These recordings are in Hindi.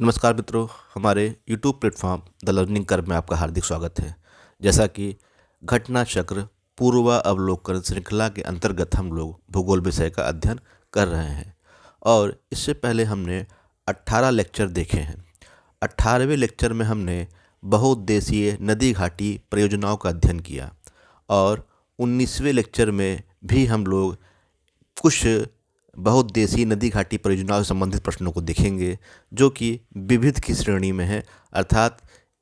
नमस्कार मित्रों, हमारे YouTube platform the learning curve में आपका हार्दिक स्वागत है। जैसा कि घटना चक्र पूर्वावलोकन श्रृंखला के अंतर्गत हम लोग भूगोल विषय का अध्ययन कर रहे हैं और इससे पहले हमने 18 लेक्चर देखे हैं। 18वें लेक्चर में हमने बहुउद्देशीय नदी घाटी परियोजनाओं का अध्ययन किया और 19वें लेक्चर में भी हम लोग कुछ बहुउद्देशीय नदी घाटी परियोजनाओं से संबंधित प्रश्नों को देखेंगे जो कि विविध की श्रेणी में है, अर्थात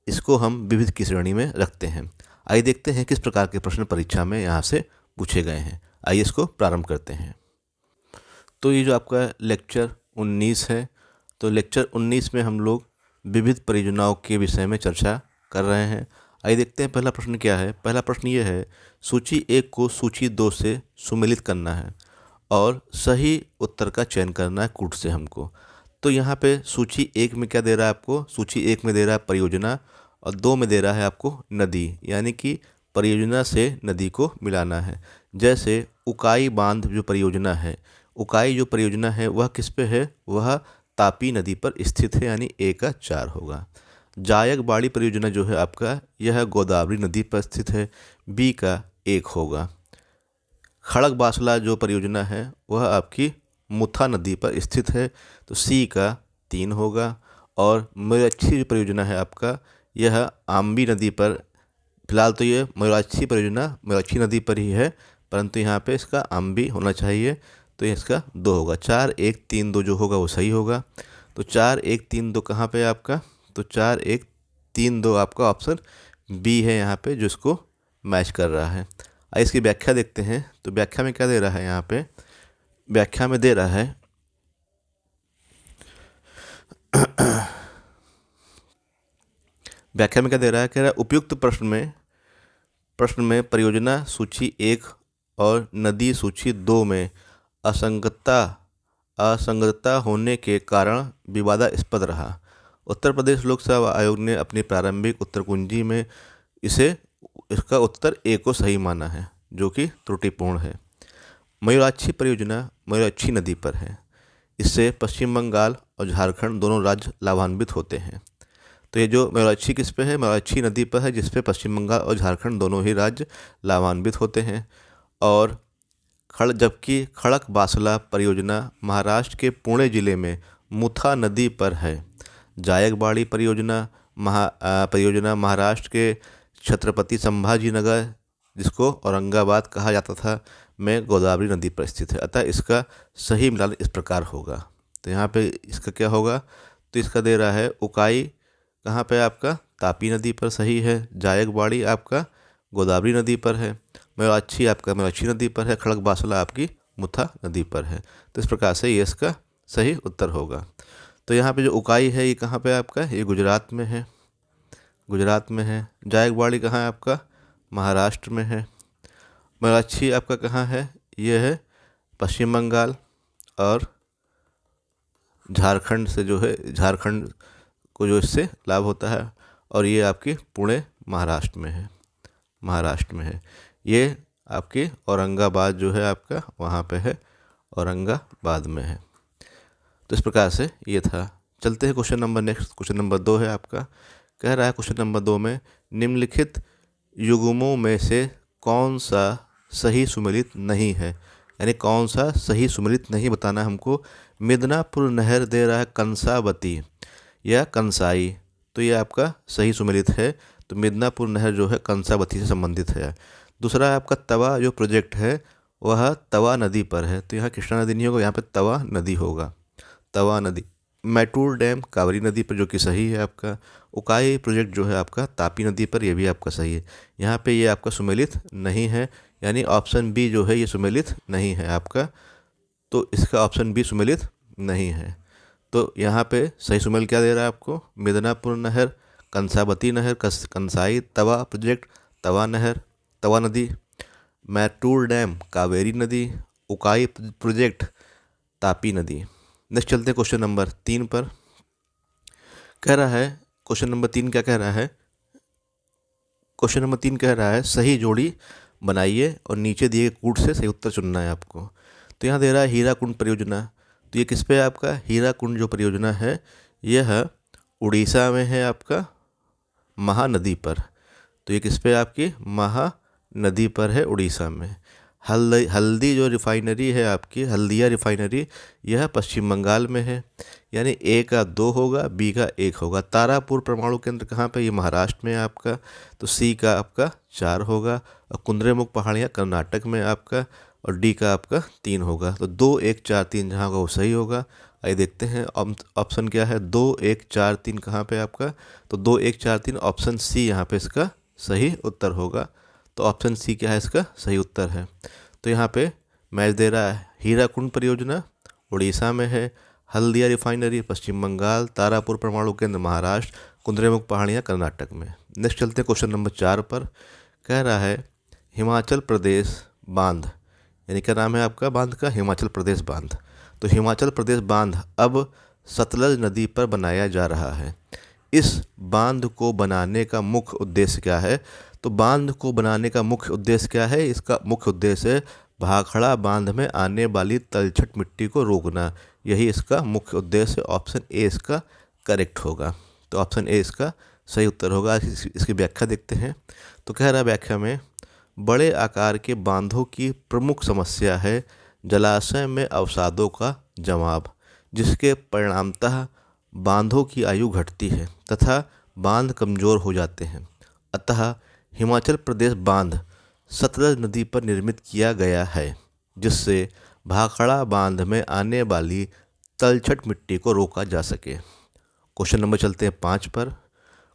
इसको हम विविध की श्रेणी में रखते हैं। आइए देखते हैं किस प्रकार के प्रश्न परीक्षा में यहाँ से पूछे गए हैं। आइए इसको प्रारंभ करते हैं। तो ये जो आपका लेक्चर 19 है, तो लेक्चर 19 में हम लोग विविध परियोजनाओं के विषय में चर्चा कर रहे हैं। आइए देखते हैं पहला प्रश्न क्या है। पहला प्रश्न ये है, सूची 1 को सूची 2 से सुमेलित करना है और सही उत्तर का चयन करना है कूट से हमको। तो यहाँ पे सूची 1 में क्या दे रहा है आपको? सूची 1 में दे रहा है परियोजना और 2 में दे रहा है आपको नदी, यानी कि परियोजना से नदी को मिलाना है। जैसे उकाई बांध जो परियोजना है, उकाई जो परियोजना है वह किस पे है? वह तापी नदी पर स्थित है, यानी ए का 4 होगा। जायक बाड़ी परियोजना जो है आपका, यह गोदावरी नदी पर स्थित है, बी का 1 होगा। खड़ग बासला जो परियोजना है वह आपकी मुथा नदी पर स्थित है, तो सी का 3 होगा। और मयूराक्षी जो परियोजना है आपका, यह आम्बी नदी पर, फिलहाल तो ये मयूराक्षी परियोजना मयूराक्षी नदी पर ही है, परंतु यहाँ पे इसका आम्बी होना चाहिए, तो ये इसका 2 होगा। 4, 1, 3, 2 जो होगा वो सही होगा। तो 4, 1, 3, 2 कहाँ पे है आपका? तो 4, 1, 3, 2 आपका ऑप्शन बी है यहाँ पे, जो इसको मैच कर रहा है। आइए इसकी व्याख्या देखते हैं। तो व्याख्या में क्या दे रहा है यहाँ पे? व्याख्या में दे रहा है व्याख्या में क्या दे रहा है? कह रहा है उपयुक्त प्रश्न में परियोजना सूची 1 और नदी सूची 2 में असंगतता होने के कारण विवादास्पद रहा। उत्तर प्रदेश लोक सेवा आयोग ने अपनी प्रारंभिक उत्तर कुंजी में इसका उत्तर ए को सही माना है, जो कि त्रुटिपूर्ण है। मयूराक्षी परियोजना मयूराक्षी नदी पर है, इससे पश्चिम बंगाल और झारखंड दोनों राज्य लाभान्वित होते हैं। तो ये जो मयूराक्षी किस पे है? मयूराक्षी नदी पर है, जिस पे पश्चिम बंगाल और झारखंड दोनों ही राज्य लाभान्वित होते हैं। और जबकि खड़क बासला परियोजना महाराष्ट्र के पुणे जिले में मुथा नदी पर है। जायकबाड़ी परियोजना महाराष्ट्र के छत्रपति संभाजी नगर, जिसको औरंगाबाद कहा जाता था, में गोदावरी नदी पर स्थित है। अतः इसका सही मिलान इस प्रकार होगा। तो यहाँ पे इसका क्या होगा? तो इसका दे रहा है उकाई कहाँ पे आपका? तापी नदी पर सही है। जायकबाड़ी आपका गोदावरी नदी पर है। मयूराक्षी आपका मयूराक्षी नदी पर है। खड़ग बासला आपकी मुथा नदी पर है। तो इस प्रकार से ये इसका सही उत्तर होगा। तो यहाँ पे जो उकाई है ये कहाँ पे आपका? ये गुजरात में है, गुजरात में है। जायकबाड़ी कहाँ है आपका? महाराष्ट्र में है। मयूराक्षी आपका कहाँ है? ये है पश्चिम बंगाल और झारखंड से, जो है झारखंड को जो इससे लाभ होता है। और ये आपकी पुणे महाराष्ट्र में है, महाराष्ट्र में है। ये आपकी औरंगाबाद जो है आपका, वहाँ पे है, औरंगाबाद में है। तो इस प्रकार से ये था। चलते हैं question number next. Question number 2 है आपका। कह रहा है क्वेश्चन नंबर 2 में निम्नलिखित युग्मों में से कौन सा सही सुमेलित नहीं है, यानी कौन सा सही सुमेलित नहीं बताना हमको। मिदनापुर नहर दे रहा है कंसावती या कंसाई, तो ये आपका सही सुमेलित है। तो मिदनापुर नहर जो है कंसावती से संबंधित है। दूसरा है आपका तवा जो प्रोजेक्ट है वह तवा नदी पर है, तो यहाँ कृष्णा नदी नहीं होगा, यहाँ पे तवा नदी होगा, तवा नदी। मैटूर डैम कावेरी नदी पर, जो कि सही है आपका। उकाई प्रोजेक्ट जो है आपका तापी नदी पर, यह भी आपका सही है। यहाँ पे ये आपका सुमेलित नहीं है, यानी ऑप्शन बी जो है ये सुमेलित नहीं है आपका। तो इसका ऑप्शन बी सुमेलित नहीं है। तो यहाँ पे सही सुमेल क्या दे रहा है आपको? मिदनापुर नहर, कंसावती नहर, कंसाई, तवा प्रोजेक्ट, तवा नहर, तवा नदी, मैटूर डैम कावेरी नदी, उकाई प्रोजेक्ट तापी नदी। नेक्स्ट चलते हैं क्वेश्चन नंबर 3 पर। कह रहा है क्वेश्चन नंबर 3 क्या कह रहा है? क्वेश्चन नंबर 3 कह रहा है सही जोड़ी बनाइए और नीचे दिए कूट से सही उत्तर चुनना है आपको। तो यहाँ दे रहा है हीराकुंड परियोजना, तो ये किस पे है आपका? हीराकुंड जो परियोजना है यह उड़ीसा में है आपका महानदी पर। तो ये किस पे आपकी महानदी पर है, उड़ीसा में। हल्दी जो रिफाइनरी है आपकी, हल्दिया रिफाइनरी, यह पश्चिम बंगाल में है। यानी ए का 2 होगा, बी का 1 होगा। तारापुर परमाणु केंद्र कहाँ पे, ये महाराष्ट्र में है आपका। तो सी का आपका 4 होगा। और कुद्रेमुख पहाड़ियाँ कर्नाटक में आपका। और डी का आपका 3 होगा। तो 2 1 4 3 जहाँ होगा वो सही होगा। आइए देखते हैं ऑप्शन क्या है। 2 1 4 3 कहाँ पे आपका, तो 2 1 4 3 ऑप्शन सी यहाँ पे इसका सही उत्तर होगा। तो ऑप्शन सी क्या है, इसका सही उत्तर है। तो यहाँ पे मैच दे रहा है, हीराकुंड परियोजना उड़ीसा में है, हल्दिया रिफाइनरी पश्चिम बंगाल, तारापुर परमाणु केंद्र महाराष्ट्र, कुद्रेमुख पहाड़ियाँ कर्नाटक में। नेक्स्ट चलते हैं क्वेश्चन नंबर 4 पर। कह रहा है हिमाचल प्रदेश बांध, यानी क्या नाम है आपका बांध का, हिमाचल प्रदेश बांध। तो हिमाचल प्रदेश बांध अब सतलज नदी पर बनाया जा रहा है। इस बांध को बनाने का मुख्य उद्देश्य क्या है, तो बांध को बनाने का मुख्य उद्देश्य क्या है, इसका मुख्य उद्देश्य है भाखड़ा बांध में आने वाली तलछट मिट्टी को रोकना। यही इसका मुख्य उद्देश्य। ऑप्शन ए इसका करेक्ट होगा। तो ऑप्शन ए इसका सही उत्तर होगा। इसकी व्याख्या देखते हैं। तो कह रहा है व्याख्या में, बड़े आकार के बांधों की प्रमुख समस्या है जलाशय में अवसादों का जमाव, जिसके परिणामतः बांधों की आयु घटती है तथा बांध कमज़ोर हो जाते हैं। अतः हिमाचल प्रदेश बांध सतलज नदी पर निर्मित किया गया है, जिससे भाखड़ा बांध में आने वाली तलछट मिट्टी को रोका जा सके। क्वेश्चन नंबर चलते हैं 5 पर।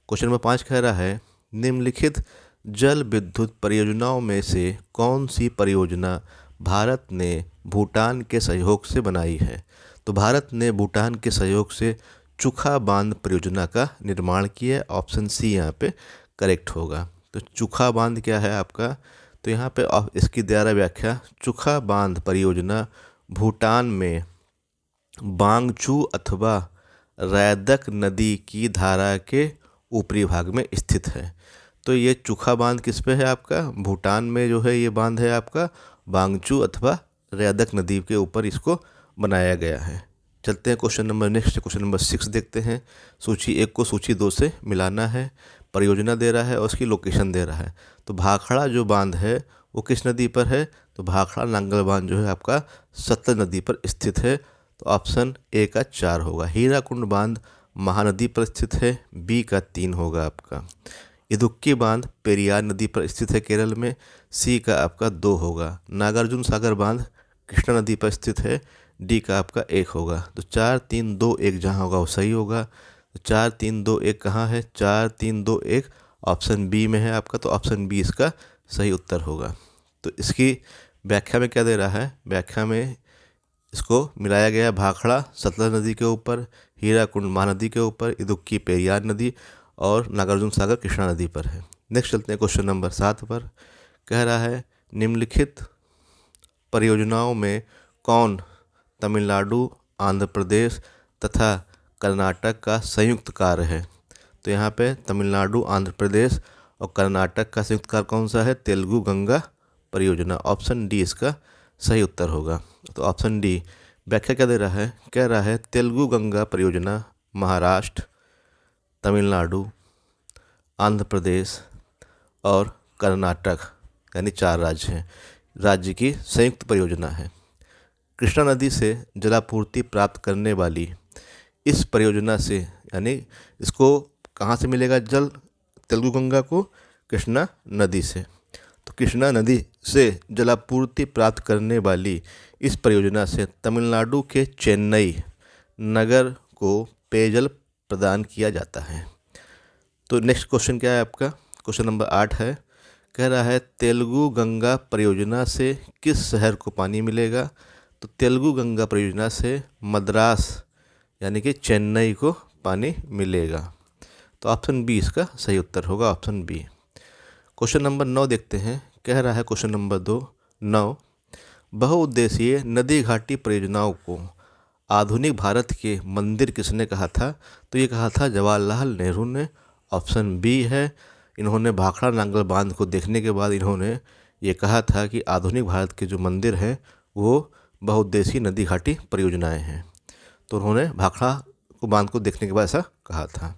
क्वेश्चन नंबर 5 कह रहा है निम्नलिखित जल विद्युत परियोजनाओं में से कौन सी परियोजना भारत ने भूटान के सहयोग से बनाई है। तो भारत ने भूटान के सहयोग से चुखा बांध परियोजना का निर्माण किया। ऑप्शन सी यहाँ पे करेक्ट होगा। तो चुखा बांध क्या है आपका, तो यहाँ पे इसकी द्वारा व्याख्या, चुखा बांध परियोजना भूटान में बांगचू अथवा रैदक नदी की धारा के ऊपरी भाग में स्थित है। तो ये चुखा बांध किस पे है आपका, भूटान में जो है ये बांध है आपका बांगचू अथवा रैदक नदी के ऊपर इसको बनाया गया है। चलते हैं question number next, question number 6 देखते हैं। सूची 1 को सूची 2 से मिलाना है। परियोजना दे रहा है और उसकी लोकेशन दे रहा है। तो भाखड़ा जो बांध है वो किस नदी पर है, तो भाखड़ा नांगल बांध जो है आपका सतलज नदी पर स्थित है। तो ऑप्शन ए का 4 होगा। हीराकुंड बांध महानदी पर स्थित है, बी का 3 होगा आपका। इदुक्की बांध पेरियार नदी पर स्थित है केरल में, सी का आपका 2 होगा। नागार्जुन सागर बांध कृष्णा नदी पर स्थित है, डी का आपका 1 होगा। तो 4 3 2 1 जहाँ होगा वो सही होगा। तो 4 3 2 1 कहाँ है, 4 3 2 1 ऑप्शन बी में है आपका। तो ऑप्शन बी इसका सही उत्तर होगा। तो इसकी व्याख्या में क्या दे रहा है, व्याख्या में इसको मिलाया गया भाखड़ा सतलज नदी के ऊपर, हीराकुंड महानदी के ऊपर, इदुक्की पेरियार नदी और नागार्जुन सागर कृष्णा नदी पर है। नेक्स्ट चलते हैं क्वेश्चन नंबर 7 पर। कह रहा है निम्नलिखित परियोजनाओं में कौन तमिलनाडु, आंध्र प्रदेश तथा कर्नाटक का संयुक्त कार्य है। तो यहाँ पे तमिलनाडु, आंध्र प्रदेश और कर्नाटक का संयुक्त कार्य कौन सा है, तेलुगु गंगा परियोजना। ऑप्शन डी इसका सही उत्तर होगा। तो ऑप्शन डी व्याख्या क्या दे रहा है, कह रहा है तेलुगु गंगा परियोजना महाराष्ट्र, तमिलनाडु, आंध्र प्रदेश और कर्नाटक यानी 4 राज्य हैं, राज्य की संयुक्त परियोजना है। कृष्णा नदी से जलापूर्ति प्राप्त करने वाली इस परियोजना से, यानी इसको कहाँ से मिलेगा जल, तेलुगु गंगा को कृष्णा नदी से। तो कृष्णा नदी से जलापूर्ति प्राप्त करने वाली इस परियोजना से तमिलनाडु के चेन्नई नगर को पेयजल प्रदान किया जाता है। तो नेक्स्ट क्वेश्चन क्या है आपका, क्वेश्चन नंबर 8 है। कह रहा है तेलुगु गंगा परियोजना से किस शहर को पानी मिलेगा। तो तेलुगु गंगा परियोजना से मद्रास यानी कि चेन्नई को पानी मिलेगा। तो ऑप्शन बी इसका सही उत्तर होगा, ऑप्शन बी। क्वेश्चन नंबर 9 देखते हैं। कह रहा है क्वेश्चन नंबर 9 बहुउद्देशीय नदी घाटी परियोजनाओं को आधुनिक भारत के मंदिर किसने कहा था। तो ये कहा था जवाहरलाल नेहरू ने। ऑप्शन बी है। इन्होंने भाखड़ा नांगल बांध को देखने के बाद इन्होंने ये कहा था कि आधुनिक भारत के जो मंदिर हैं वो बहुउद्देशीय नदी घाटी परियोजनाएं हैं। तो उन्होंने भाखड़ा को बांध को देखने के बाद ऐसा कहा था।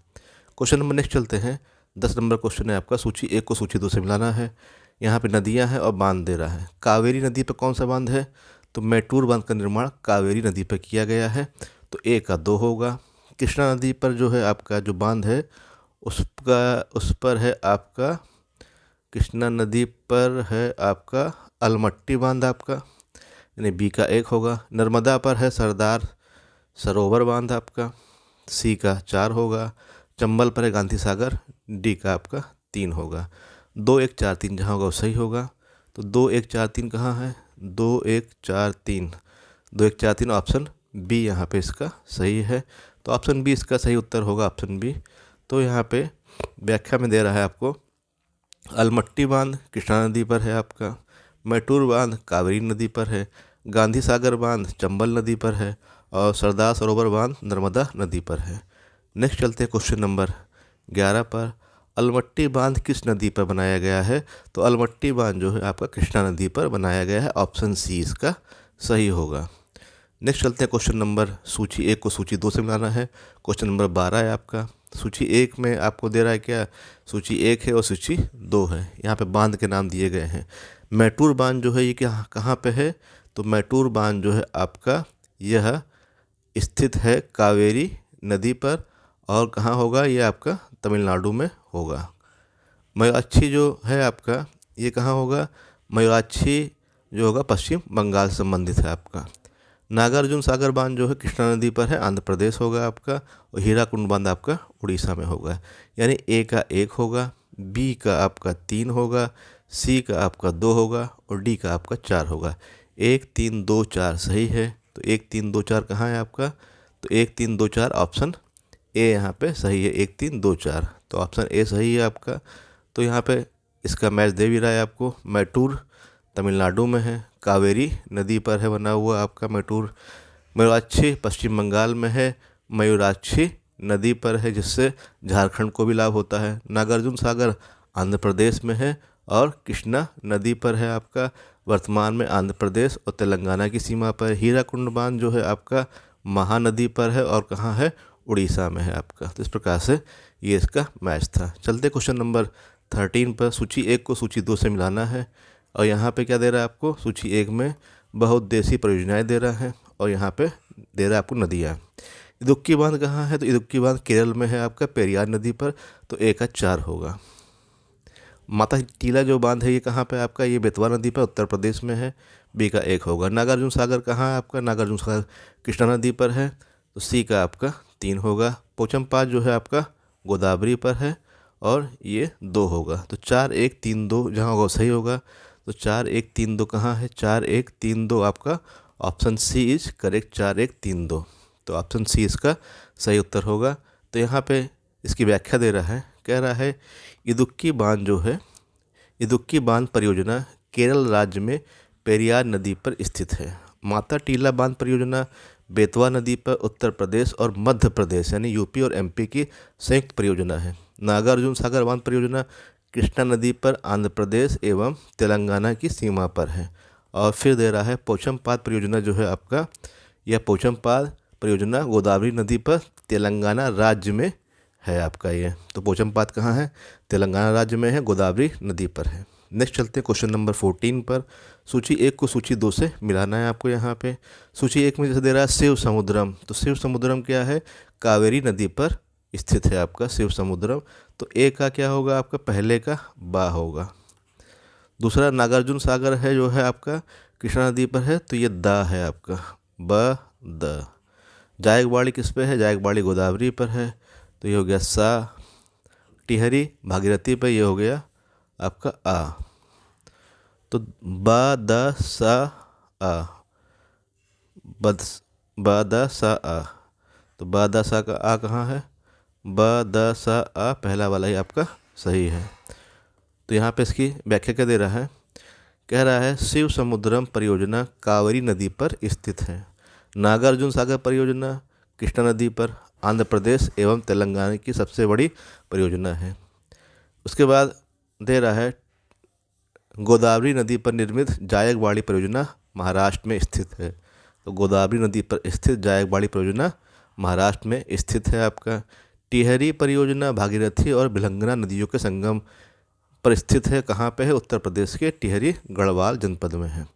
क्वेश्चन नंबर नेक्स्ट चलते हैं। 10 नंबर क्वेश्चन है आपका, सूची 1 को सूची 2 से मिलाना है। यहाँ पे नदियाँ हैं और बांध दे रहा है। कावेरी नदी पर कौन सा बांध है, तो मैटूर बांध का निर्माण कावेरी नदी पर किया गया है, तो ए का 2 होगा। कृष्णा नदी पर जो है आपका जो बांध है उस पर है आपका, कृष्णा नदी पर है आपका अलमट्टी बांध आपका, यानी बी का 1 होगा। नर्मदा पर है सरदार सरोवर बांध आपका, सी का 4 होगा। चंबल पर है गांधी सागर, डी का आपका 3 होगा। 2 1 4 3 जहाँ होगा वो सही होगा। तो 2 1 4 3 कहाँ है, 2 1 4 3, 2 1 4 3 ऑप्शन बी यहाँ पे इसका सही है। तो ऑप्शन बी इसका सही उत्तर होगा, ऑप्शन बी। तो यहाँ पे व्याख्या में दे रहा है आपको, अलमट्टी बांध कृष्णा नदी पर है आपका, मैटूर बांध कावेरी नदी पर है, गांधी सागर बांध चंबल नदी पर है और सरदार सरोवर बांध नर्मदा नदी पर है। नेक्स्ट चलते हैं क्वेश्चन नंबर 11 पर। अलमट्टी बांध किस नदी पर बनाया गया है, तो अलमट्टी बांध जो है आपका कृष्णा नदी पर बनाया गया है, ऑप्शन सी इसका सही होगा। नेक्स्ट चलते हैं क्वेश्चन नंबर, सूची 1 को सूची 2 से मिलाना है। क्वेश्चन नंबर 12 है आपका। सूची 1 में आपको दे रहा है क्या, सूची 1 है और सूची 2 है। यहाँ पे बांध के नाम दिए गए हैं। मैटूर बांध जो है ये कहाँ पे है, तो मैटूर बांध जो है आपका यह स्थित है कावेरी नदी पर, और कहाँ होगा ये आपका तमिलनाडु में होगा। मयूराक्षी जो है आपका ये कहाँ होगा, मयूराक्षी जो होगा पश्चिम बंगाल से संबंधित है आपका। नागार्जुन सागर बांध जो है कृष्णा नदी पर है, आंध्र प्रदेश होगा आपका, और हीराकुंड बांध आपका उड़ीसा में होगा। यानी ए का 1 होगा, बी का आपका 3 होगा, सी का आपका 2 होगा और डी का आपका 4 होगा। 1 3 2 4 सही है। तो 1 3 2 4 कहाँ है आपका, तो 1 3 2 4 ऑप्शन ए यहाँ पे सही है, 1 3 2 4, तो ऑप्शन ए सही है आपका। तो यहाँ पे इसका मैच दे भी रहा है आपको। मैटूर तमिलनाडु में है, कावेरी नदी पर है बना हुआ आपका मैटूर। मयूराक्षी पश्चिम बंगाल में है, मयूराक्षी नदी पर है जिससे झारखंड को भी लाभ होता है। नागार्जुन सागर आंध्र प्रदेश में है और कृष्णा नदी पर है आपका, वर्तमान में आंध्र प्रदेश और तेलंगाना की सीमा पर। हीराकुंड बांध जो है आपका महानदी पर है और कहाँ है, उड़ीसा में है आपका। तो इस प्रकार से ये इसका मैच था। चलते क्वेश्चन नंबर 13 पर। सूची 1 को सूची 2 से मिलाना है और यहाँ पे क्या दे रहा है आपको, सूची 1 में बहुउद्देशीय परियोजनाएं दे रहा है और यहाँ पे दे रहा है आपको नदियाँ। इदुक्की बांध कहाँ है, तो इदुक्की बांध केरल में है आपका, पेरियार नदी पर, तो ए का 4 होगा। माता टीला जो बांध है ये कहाँ पे आपका, ये बेतवा नदी पर उत्तर प्रदेश में है, बी का 1 होगा। नागार्जुन सागर कहाँ है आपका, नागार्जुन सागर कृष्णा नदी पर है, तो सी का आपका 3 होगा। पोचमपात जो है आपका गोदावरी पर है और ये 2 होगा। तो 4 1 3 2 जहाँ होगा सही होगा। तो 4 1 3 2 कहाँ है, 4 1 3 2 आपका ऑप्शन सी इज करेक्ट, 4 1 3 2, तो ऑप्शन सी इसका सही उत्तर होगा। तो यहाँ पे इसकी व्याख्या दे रहा है, कह रहा है इदुक्की बांध जो है, इदुक्की बांध परियोजना केरल राज्य में पेरियार नदी पर स्थित है। माता टीला बांध परियोजना बेतवा नदी पर उत्तर प्रदेश और मध्य प्रदेश यानी यूपी और एमपी की संयुक्त परियोजना है। नागार्जुन सागर बांध परियोजना कृष्णा नदी पर आंध्र प्रदेश एवं तेलंगाना की सीमा पर है। और फिर दे रहा है पोचमपात परियोजना जो है आपका, यह पोचमपात परियोजना गोदावरी नदी पर तेलंगाना राज्य में है आपका ये। तो पोचमपात कहाँ है, तेलंगाना राज्य में है, गोदावरी नदी पर है। नेक्स्ट चलते हैं क्वेश्चन नंबर 14 पर। सूची 1 को सूची 2 से मिलाना है आपको। यहाँ पे सूची 1 में जैसे दे रहा है शिव समुद्रम, तो शिव समुद्रम क्या है, कावेरी नदी पर स्थित है आपका शिव समुद्रम। तो ए का क्या होगा आपका, पहले का बा होगा। दूसरा नागार्जुन सागर है जो है आपका कृष्णा नदी पर है, तो ये दा है आपका, ब द। जायकवाड़ी किस पे है, जायकवाड़ी गोदावरी पर है, तो ये हो गया सा। टिहरी भागीरथी पर, ये हो गया आपका आ। तो ब द सा आ, ब द सा आ, तो ब द सा का आ कहाँ है, ब द सा आ पहला वाला ही आपका सही है। तो यहाँ पे इसकी व्याख्या क्या दे रहा है, कह रहा है शिव समुद्रम परियोजना कावेरी नदी पर स्थित है। नागार्जुन सागर परियोजना कृष्णा नदी पर आंध्र प्रदेश एवं तेलंगाना की सबसे बड़ी परियोजना है। उसके बाद दे रहा है गोदावरी नदी पर निर्मित जायकवाड़ी परियोजना महाराष्ट्र में स्थित है। तो गोदावरी नदी पर स्थित जायकवाड़ी परियोजना महाराष्ट्र में स्थित है आपका। टिहरी परियोजना भागीरथी और भिलंगना नदियों के संगम पर स्थित है। कहाँ पे है? उत्तर प्रदेश के टिहरी गढ़वाल जनपद में है।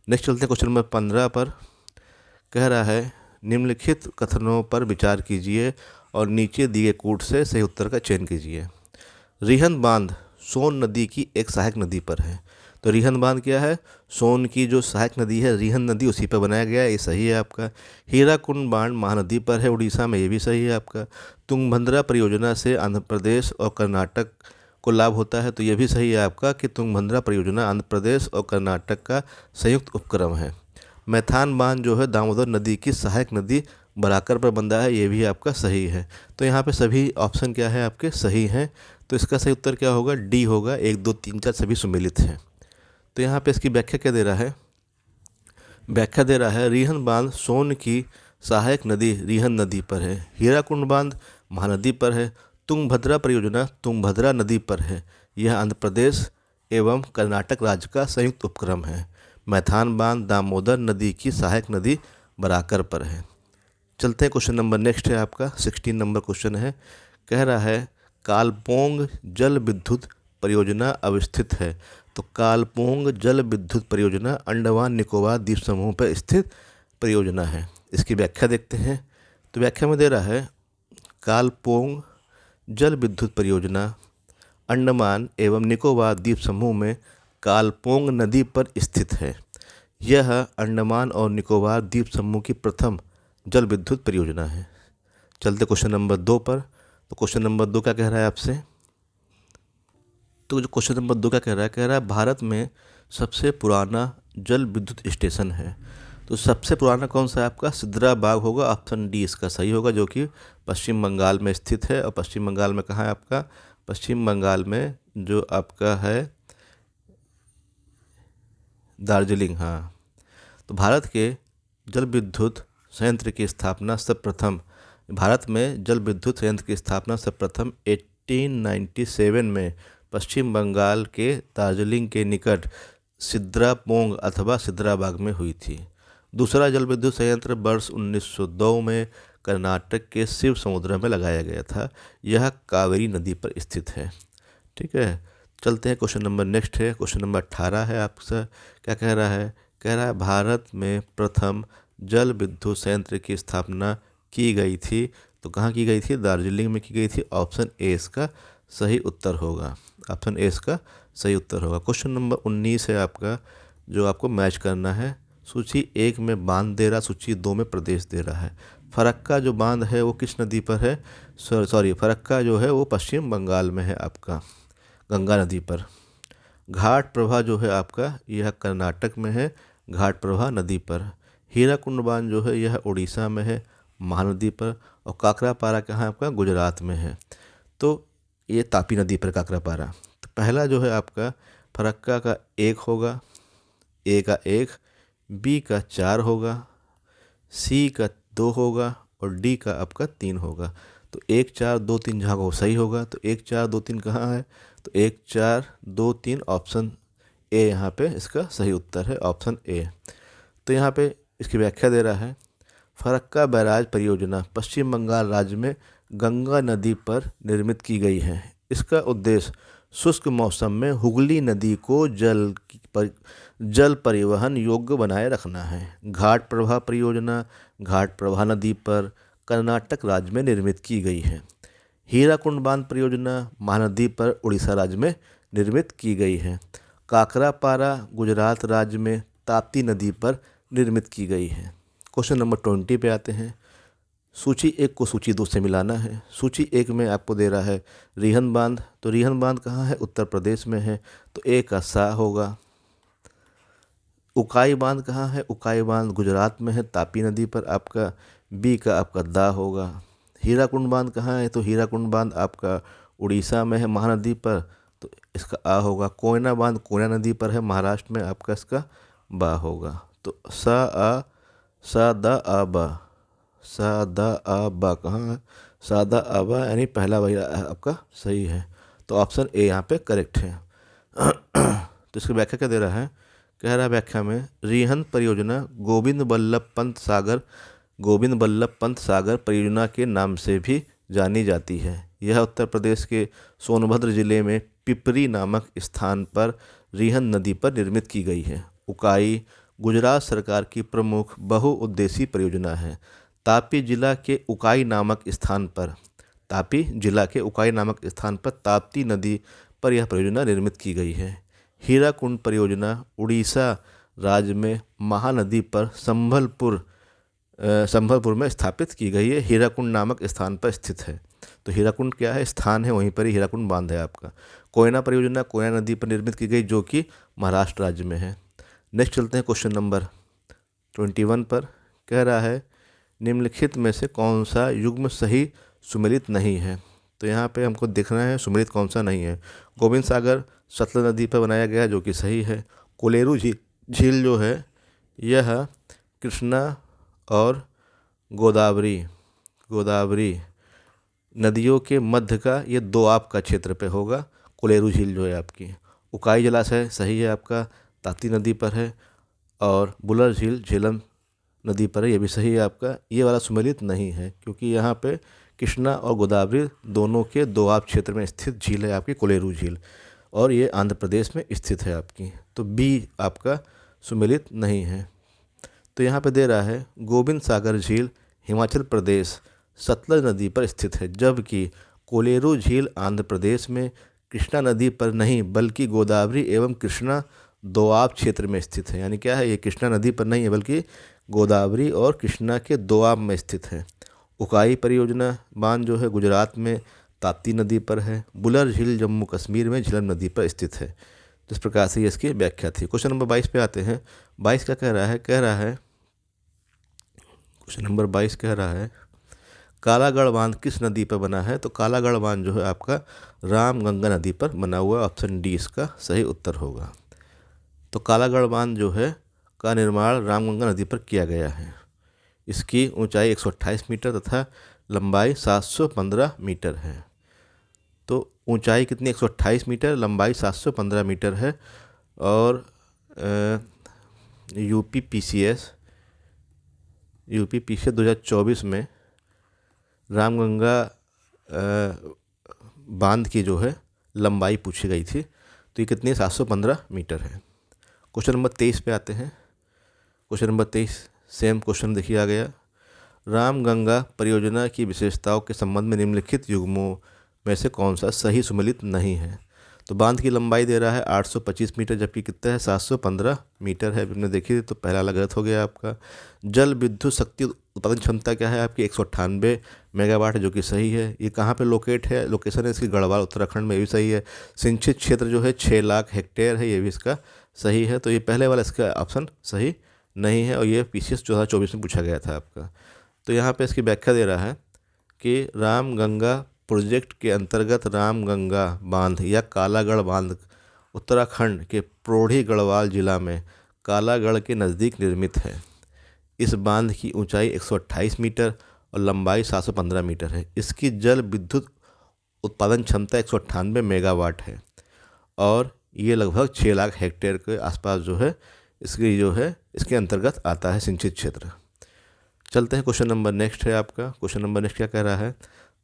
नेक्स्ट चलते हैं क्वेश्चन नंबर 15 पर। कह रहा है निम्नलिखित कथनों पर विचार कीजिए और नीचे दिए कूट से सही उत्तर का चयन कीजिए। रिहंद बांध सोन नदी की एक सहायक नदी पर है। तो रिहंद बांध क्या है? सोन की जो सहायक नदी है रिहंद नदी, उसी पर बनाया गया है, ये सही है आपका। हीराकुंड बांध महानदी पर है उड़ीसा में, ये भी सही है आपका। तुंगभद्रा परियोजना से आंध्र प्रदेश और कर्नाटक को लाभ होता है, तो ये भी सही है आपका कि तुंगभद्रा परियोजना आंध्र प्रदेश और कर्नाटक का संयुक्त उपक्रम है। मैथान बांध जो है दामोदर नदी की सहायक नदी बराकर पर बंधा है, ये भी आपका सही है। तो यहाँ पे सभी ऑप्शन क्या है आपके सही हैं। तो इसका सही उत्तर क्या होगा? डी होगा। 1 2 3 4 सभी सुमेलित हैं। तो यहाँ पे इसकी व्याख्या क्या दे रहा है? व्याख्या दे रहा है रिहंद बांध सोन की सहायक नदी रिहंद नदी पर है। हीराकुंड बांध महानदी पर है। तुंगभद्रा परियोजना तुंगभद्रा नदी पर है। यह आंध्र प्रदेश एवं कर्नाटक राज्य का संयुक्त उपक्रम है। मैथान बांध दामोदर नदी की सहायक नदी बराकर पर है। चलते हैं क्वेश्चन नंबर नेक्स्ट है आपका 16 नंबर क्वेश्चन है। कह रहा है कालपोंग जल विद्युत परियोजना अवस्थित है। तो कालपोंग जल विद्युत परियोजना अंडमान निकोबार द्वीप समूह पर स्थित परियोजना है। इसकी व्याख्या देखते हैं। तो व्याख्या में दे रहा है कालपोंग जल विद्युत परियोजना अंडमान एवं निकोबार द्वीप समूह में कालपोंग नदी पर स्थित है। यह अंडमान और निकोबार द्वीप समूह की प्रथम जल विद्युत परियोजना है। चलते क्वेश्चन नंबर 2 पर। तो क्वेश्चन नंबर 2 क्या कह रहा है आपसे? तो जो क्वेश्चन नंबर 2 क्या कह रहा है? कह रहा है भारत में सबसे पुराना जल विद्युत स्टेशन है। तो सबसे पुराना कौन सा है आपका? सिद्राबाग होगा। ऑप्शन डी इसका सही होगा, जो कि पश्चिम बंगाल में स्थित है। और पश्चिम बंगाल में कहाँ है आपका? पश्चिम बंगाल में जो आपका है दार्जिलिंग। हाँ, तो भारत के जल विद्युत संयंत्र की स्थापना सर्वप्रथम भारत में जल विद्युत संयंत्र की स्थापना सर्वप्रथम 1897 में पश्चिम बंगाल के दार्जिलिंग के निकट सिद्रापोंग अथवा सिद्राबाग में हुई थी। दूसरा जल विद्युत संयंत्र वर्ष 1902 में कर्नाटक के शिव समुद्र में लगाया गया था। यह कावेरी नदी पर स्थित है। ठीक है, चलते हैं क्वेश्चन नंबर नेक्स्ट है। क्वेश्चन नंबर 18 है आपसे। क्या कह रहा है? कह रहा है भारत में प्रथम जल विद्युत संयंत्र की स्थापना की गई थी। तो कहाँ की गई थी? दार्जिलिंग में की गई थी। ऑप्शन ए इसका सही उत्तर होगा। ऑप्शन ए इसका सही उत्तर होगा। क्वेश्चन नंबर 19 है आपका, जो आपको मैच करना है। सूची 1 में बांध दे रहा, सूची 2 में प्रदेश दे रहा है। फरक्का जो बांध है वो किस नदी पर है? फरक्का जो है वो पश्चिम बंगाल में है आपका, गंगा नदी पर। घाट प्रभा जो है आपका यह कर्नाटक में है, घाट प्रभा नदी पर। हीराकुंड बांध जो है यह उड़ीसा में है, महानदी पर। और काकरापारा कहाँ है आपका? गुजरात में है। तो ये तापी नदी पर काकरापारा। तो पहला जो है आपका फरक्का का 1 होगा, ए का 1, बी का 4 होगा, सी का 2 होगा और डी का आपका 3 होगा। तो 1 4 2 3 जहाँ को सही होगा। तो 1 4 2 3 कहाँ है? तो 1 4 2 3 ऑप्शन ए यहाँ पे इसका सही उत्तर है, ऑप्शन ए। तो यहाँ पे इसकी व्याख्या दे रहा है फरक्का बैराज परियोजना पश्चिम बंगाल राज्य में गंगा नदी पर निर्मित की गई है। इसका उद्देश्य शुष्क मौसम में हुगली नदी को जल परिवहन योग्य बनाए रखना है। घाट प्रभा परियोजना घाट प्रभा नदी पर कर्नाटक राज्य में निर्मित की गई है। हीराकुंड बांध परियोजना महानदी पर उड़ीसा राज्य में निर्मित की गई है। काकरापारा गुजरात राज्य में ताप्ती नदी पर निर्मित की गई है। क्वेश्चन नंबर 20 पे आते हैं। सूची 1 को सूची 2 से मिलाना है। सूची 1 में आपको दे रहा है रिहंद बांध। तो रिहंद बांध कहाँ है? उत्तर प्रदेश में है, तो ए का सा होगा। उकाई बांध कहाँ है? उकाई बांध गुजरात में है, तापी नदी पर आपका, बी का आपका दा होगा। हीराकुंड बांध कहाँ है? तो हीराकुंड बांध आपका उड़ीसा में है, महानदी पर, तो इसका आ होगा। कोयना बांध कोयना नदी पर है, महाराष्ट्र में, आपका इसका बा होगा। तो सा दा आ बा, सा दा आ बा कहाँ है? सादा आबा यानी पहला वही आपका सही है। तो ऑप्शन ए यहाँ पे करेक्ट है। तो इसकी व्याख्या क्या दे रहा है? कह रहा है व्याख्या में रिहंद परियोजना गोविंद बल्लभ पंत सागर गोविंद बल्लभ पंत सागर परियोजना के नाम से भी जानी जाती है। यह उत्तर प्रदेश के सोनभद्र जिले में पिपरी नामक स्थान पर रिहंद नदी पर निर्मित की गई है। उकाई गुजरात सरकार की प्रमुख बहुउद्देशीय परियोजना है। तापी जिला के उकाई नामक स्थान पर ताप्ती नदी पर यह परियोजना निर्मित की गई है। हीराकुंड परियोजना उड़ीसा राज्य में महानदी पर संभलपुर में स्थापित की गई है। हीराकुंड नामक स्थान पर स्थित है। तो हीराकुंड क्या है, स्थान है, वहीं पर ही हीराकुंड बांध है आपका। कोयना परियोजना कोयना नदी पर निर्मित की गई, जो कि महाराष्ट्र राज्य में है। नेक्स्ट चलते हैं क्वेश्चन नंबर 21 पर। कह रहा है निम्नलिखित में से कौन सा युग्म सही सुमेलित नहीं है। तो यहाँ पे हमको देखना है सुमेलित कौन सा नहीं है। गोविंद सागर सतलज नदी पर बनाया गया है, जो कि सही है। कोलेरू झील जो है यह कृष्णा और गोदावरी नदियों के मध्य का ये दोआब का क्षेत्र पे होगा। कोलेरू झील जो है आपकी। उकाई जलाशय सही है आपका, ताप्ती नदी पर है। और बुलर झील झेलम नदी पर है, ये भी सही है आपका। ये वाला सुमेलित नहीं है क्योंकि यहाँ पे कृष्णा और गोदावरी दोनों के दोआब क्षेत्र में स्थित झील है आपकी कोलेरू झील, और ये आंध्र प्रदेश में स्थित है आपकी। तो बी आपका सुमेलित नहीं है। तो यहाँ पे दे रहा है गोविंद सागर झील हिमाचल प्रदेश सतलज नदी पर स्थित है, जबकि कोलेरू झील आंध्र प्रदेश में कृष्णा नदी पर नहीं बल्कि गोदावरी एवं कृष्णा दोआब क्षेत्र में स्थित है। यानी क्या है, ये कृष्णा नदी पर नहीं है बल्कि गोदावरी और कृष्णा के दोआब में स्थित है। उकाई परियोजना बांध जो है गुजरात में ताप्ती नदी पर है। बुलर झील जम्मू कश्मीर में झेलम नदी पर स्थित है। जिस प्रकार से ये इसकी व्याख्या थी। क्वेश्चन नंबर 22 पे आते हैं। 22 क्या कह रहा है, क्वेश्चन नंबर 22 कह रहा है कालागढ़ बांध किस नदी पर बना है। तो कालागढ़ बांध जो है आपका रामगंगा नदी पर बना हुआ। ऑप्शन डी इसका सही उत्तर होगा। तो कालागढ़ बांध जो है का निर्माण रामगंगा नदी पर किया गया है। इसकी ऊंचाई 128 मीटर तथा लंबाई 715 मीटर है। तो ऊंचाई कितनी, 128 मीटर, लंबाई 715 मीटर है। और यूपीपीसीएस 2024 में रामगंगा बांध की जो है लंबाई पूछी गई थी। तो ये कितनी है, 715 मीटर है। क्वेश्चन नंबर 23 पे आते हैं। क्वेश्चन नंबर 23 सेम क्वेश्चन देखिए आ गया। रामगंगा परियोजना की विशेषताओं के संबंध में निम्नलिखित युग्मों में से कौन सा सही सुमेलित नहीं है। तो बांध की लंबाई दे रहा है 825 मीटर, जबकि कितना है 715 मीटर है। हमने देखी तो पहला वाला गलत हो गया आपका। जल विद्युत शक्ति उत्पादन क्षमता क्या है आपकी, 198 मेगावाट है, जो कि सही है। ये कहाँ पे लोकेट है, लोकेशन है इसकी गढ़वाल उत्तराखंड में, ये भी सही है। सिंचित क्षेत्र जो है 6 लाख हेक्टेयर है, ये भी इसका सही है। तो ये पहले वाला इसका ऑप्शन सही नहीं है, और ये PCS 2024 में पूछा गया था आपका। तो यहाँ पे इसकी व्याख्या दे रहा है कि रामगंगा प्रोजेक्ट के अंतर्गत रामगंगा बांध या कालागढ़ बांध उत्तराखंड के प्रोढ़ी गढ़वाल जिला में कालागढ़ के नज़दीक निर्मित है। इस बांध की ऊंचाई 128 मीटर और लंबाई 715 मीटर है। इसकी जल विद्युत उत्पादन क्षमता 198 मेगावाट है, और ये लगभग 6 लाख हेक्टेयर के आसपास जो है इसके अंतर्गत आता है सिंचित क्षेत्र। चलते हैं क्वेश्चन नंबर नेक्स्ट है आपका। क्वेश्चन नंबर नेक्स्ट क्या कह रहा है,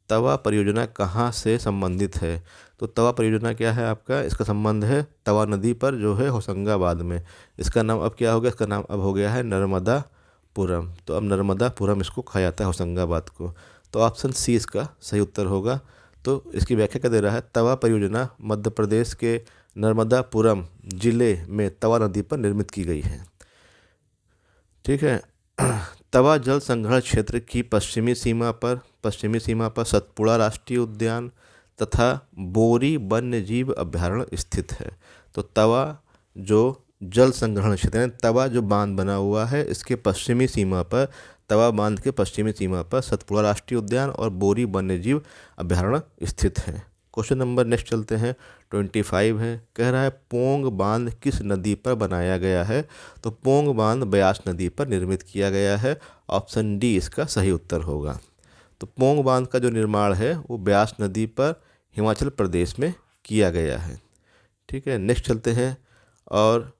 तवा परियोजना कहाँ से संबंधित है। तो तवा परियोजना क्या है आपका, इसका संबंध है तवा नदी पर जो है होशंगाबाद में। इसका नाम अब क्या हो गया, इसका नाम अब हो गया है नर्मदापुरम। तो अब नर्मदापुरम इसको कहा जाता है होशंगाबाद को। तो ऑप्शन सी इसका सही उत्तर होगा। तो इसकी व्याख्या क्या दे रहा है, तवा परियोजना मध्य प्रदेश के नर्मदापुरम जिले में तवा नदी पर निर्मित की गई है। ठीक है। तवा जल संग्रहण क्षेत्र की पश्चिमी सीमा पर सतपुड़ा राष्ट्रीय उद्यान तथा बोरी वन्यजीव अभयारण्य स्थित है। तो तवा जो जल संग्रहण क्षेत्र है, तवा जो बांध बना हुआ है, इसके पश्चिमी सीमा पर, तवा बांध के पश्चिमी सीमा पर सतपुड़ा राष्ट्रीय उद्यान और बोरी वन्यजीव अभयारण्य स्थित है। क्वेश्चन नंबर नेक्स्ट चलते हैं 25 है। कह रहा है पोंग बांध किस नदी पर बनाया गया है। तो पोंग बांध ब्यास नदी पर निर्मित किया गया है। ऑप्शन डी इसका सही उत्तर होगा। तो पोंग बांध का जो निर्माण है वो ब्यास नदी पर हिमाचल प्रदेश में किया गया है। ठीक है, नेक्स्ट चलते हैं। और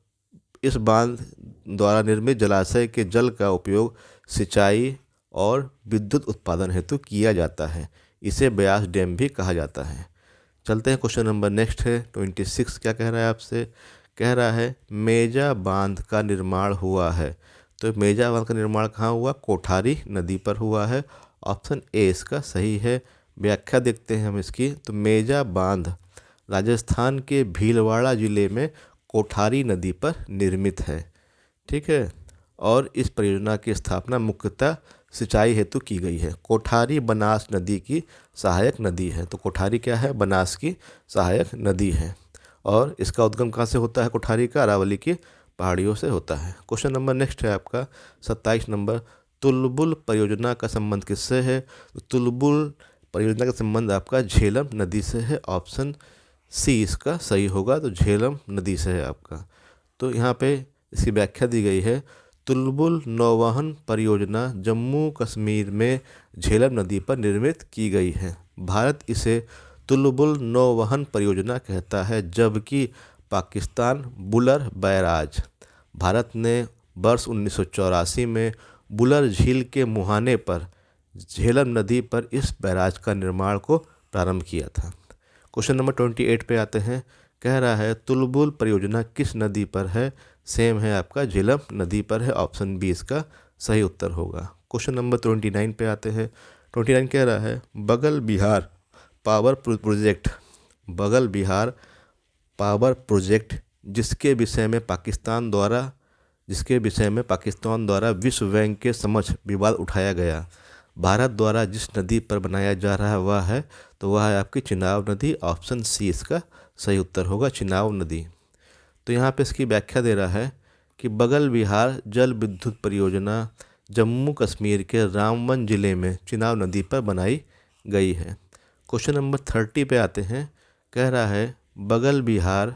इस बांध द्वारा निर्मित जलाशय के जल का उपयोग सिंचाई और विद्युत उत्पादन हेतु किया जाता है। इसे ब्यास डैम भी कहा जाता है। चलते हैं क्वेश्चन नंबर नेक्स्ट है 26। क्या कह रहा है आपसे? कह रहा है मेजा बांध का निर्माण हुआ है। तो मेजा बांध का निर्माण कहाँ हुआ? कोठारी नदी पर हुआ है। ऑप्शन ए इसका सही है। व्याख्या देखते हैं हम इसकी। तो मेजा बांध राजस्थान के भीलवाड़ा जिले में कोठारी नदी पर निर्मित है। ठीक है। और इस परियोजना की स्थापना मुख्यतः सिंचाई हेतु की गई है। कोठारी बनास नदी की सहायक नदी है। तो कोठारी क्या है? बनास की सहायक नदी है। और इसका उद्गम कहाँ से होता है? कोठारी का अरावली की पहाड़ियों से होता है। क्वेश्चन नंबर नेक्स्ट है आपका 27 नंबर। तुलबुल परियोजना का संबंध किससे है? तो तुलबुल परियोजना का संबंध आपका झेलम नदी से है। ऑप्शन सी इसका सही होगा। तो झेलम नदी से है आपका। तो यहाँ पे इसकी व्याख्या दी गई है। तुलबुल नौवहन परियोजना जम्मू कश्मीर में झेलम नदी पर निर्मित की गई है। भारत इसे तुलबुल नौवहन परियोजना कहता है, जबकि पाकिस्तान बुलर बैराज। भारत ने वर्ष 1984 में बुलर झील के मुहाने पर झेलम नदी पर इस बैराज का निर्माण को प्रारंभ किया था। क्वेश्चन नंबर 28 पे आते हैं। कह रहा है तुलबुल परियोजना किस नदी पर है? सेम है आपका, झेलम नदी पर है। ऑप्शन बी इसका सही उत्तर होगा। क्वेश्चन नंबर 29 पे आते हैं। 29 कह रहा है बगल बिहार पावर प्रोजेक्ट। बगल बिहार पावर प्रोजेक्ट जिसके विषय में पाकिस्तान द्वारा विश्व बैंक के समक्ष विवाद उठाया गया, भारत द्वारा जिस नदी पर बनाया जा रहा है वह है आपकी चिनाब नदी। ऑप्शन सी इसका सही उत्तर होगा, चिनाब नदी। तो यहाँ पे इसकी व्याख्या दे रहा है कि बगल बिहार जल विद्युत परियोजना जम्मू कश्मीर के रामबन जिले में चिनाब नदी पर बनाई गई है। क्वेश्चन नंबर 30 पे आते हैं। कह रहा है बगल बिहार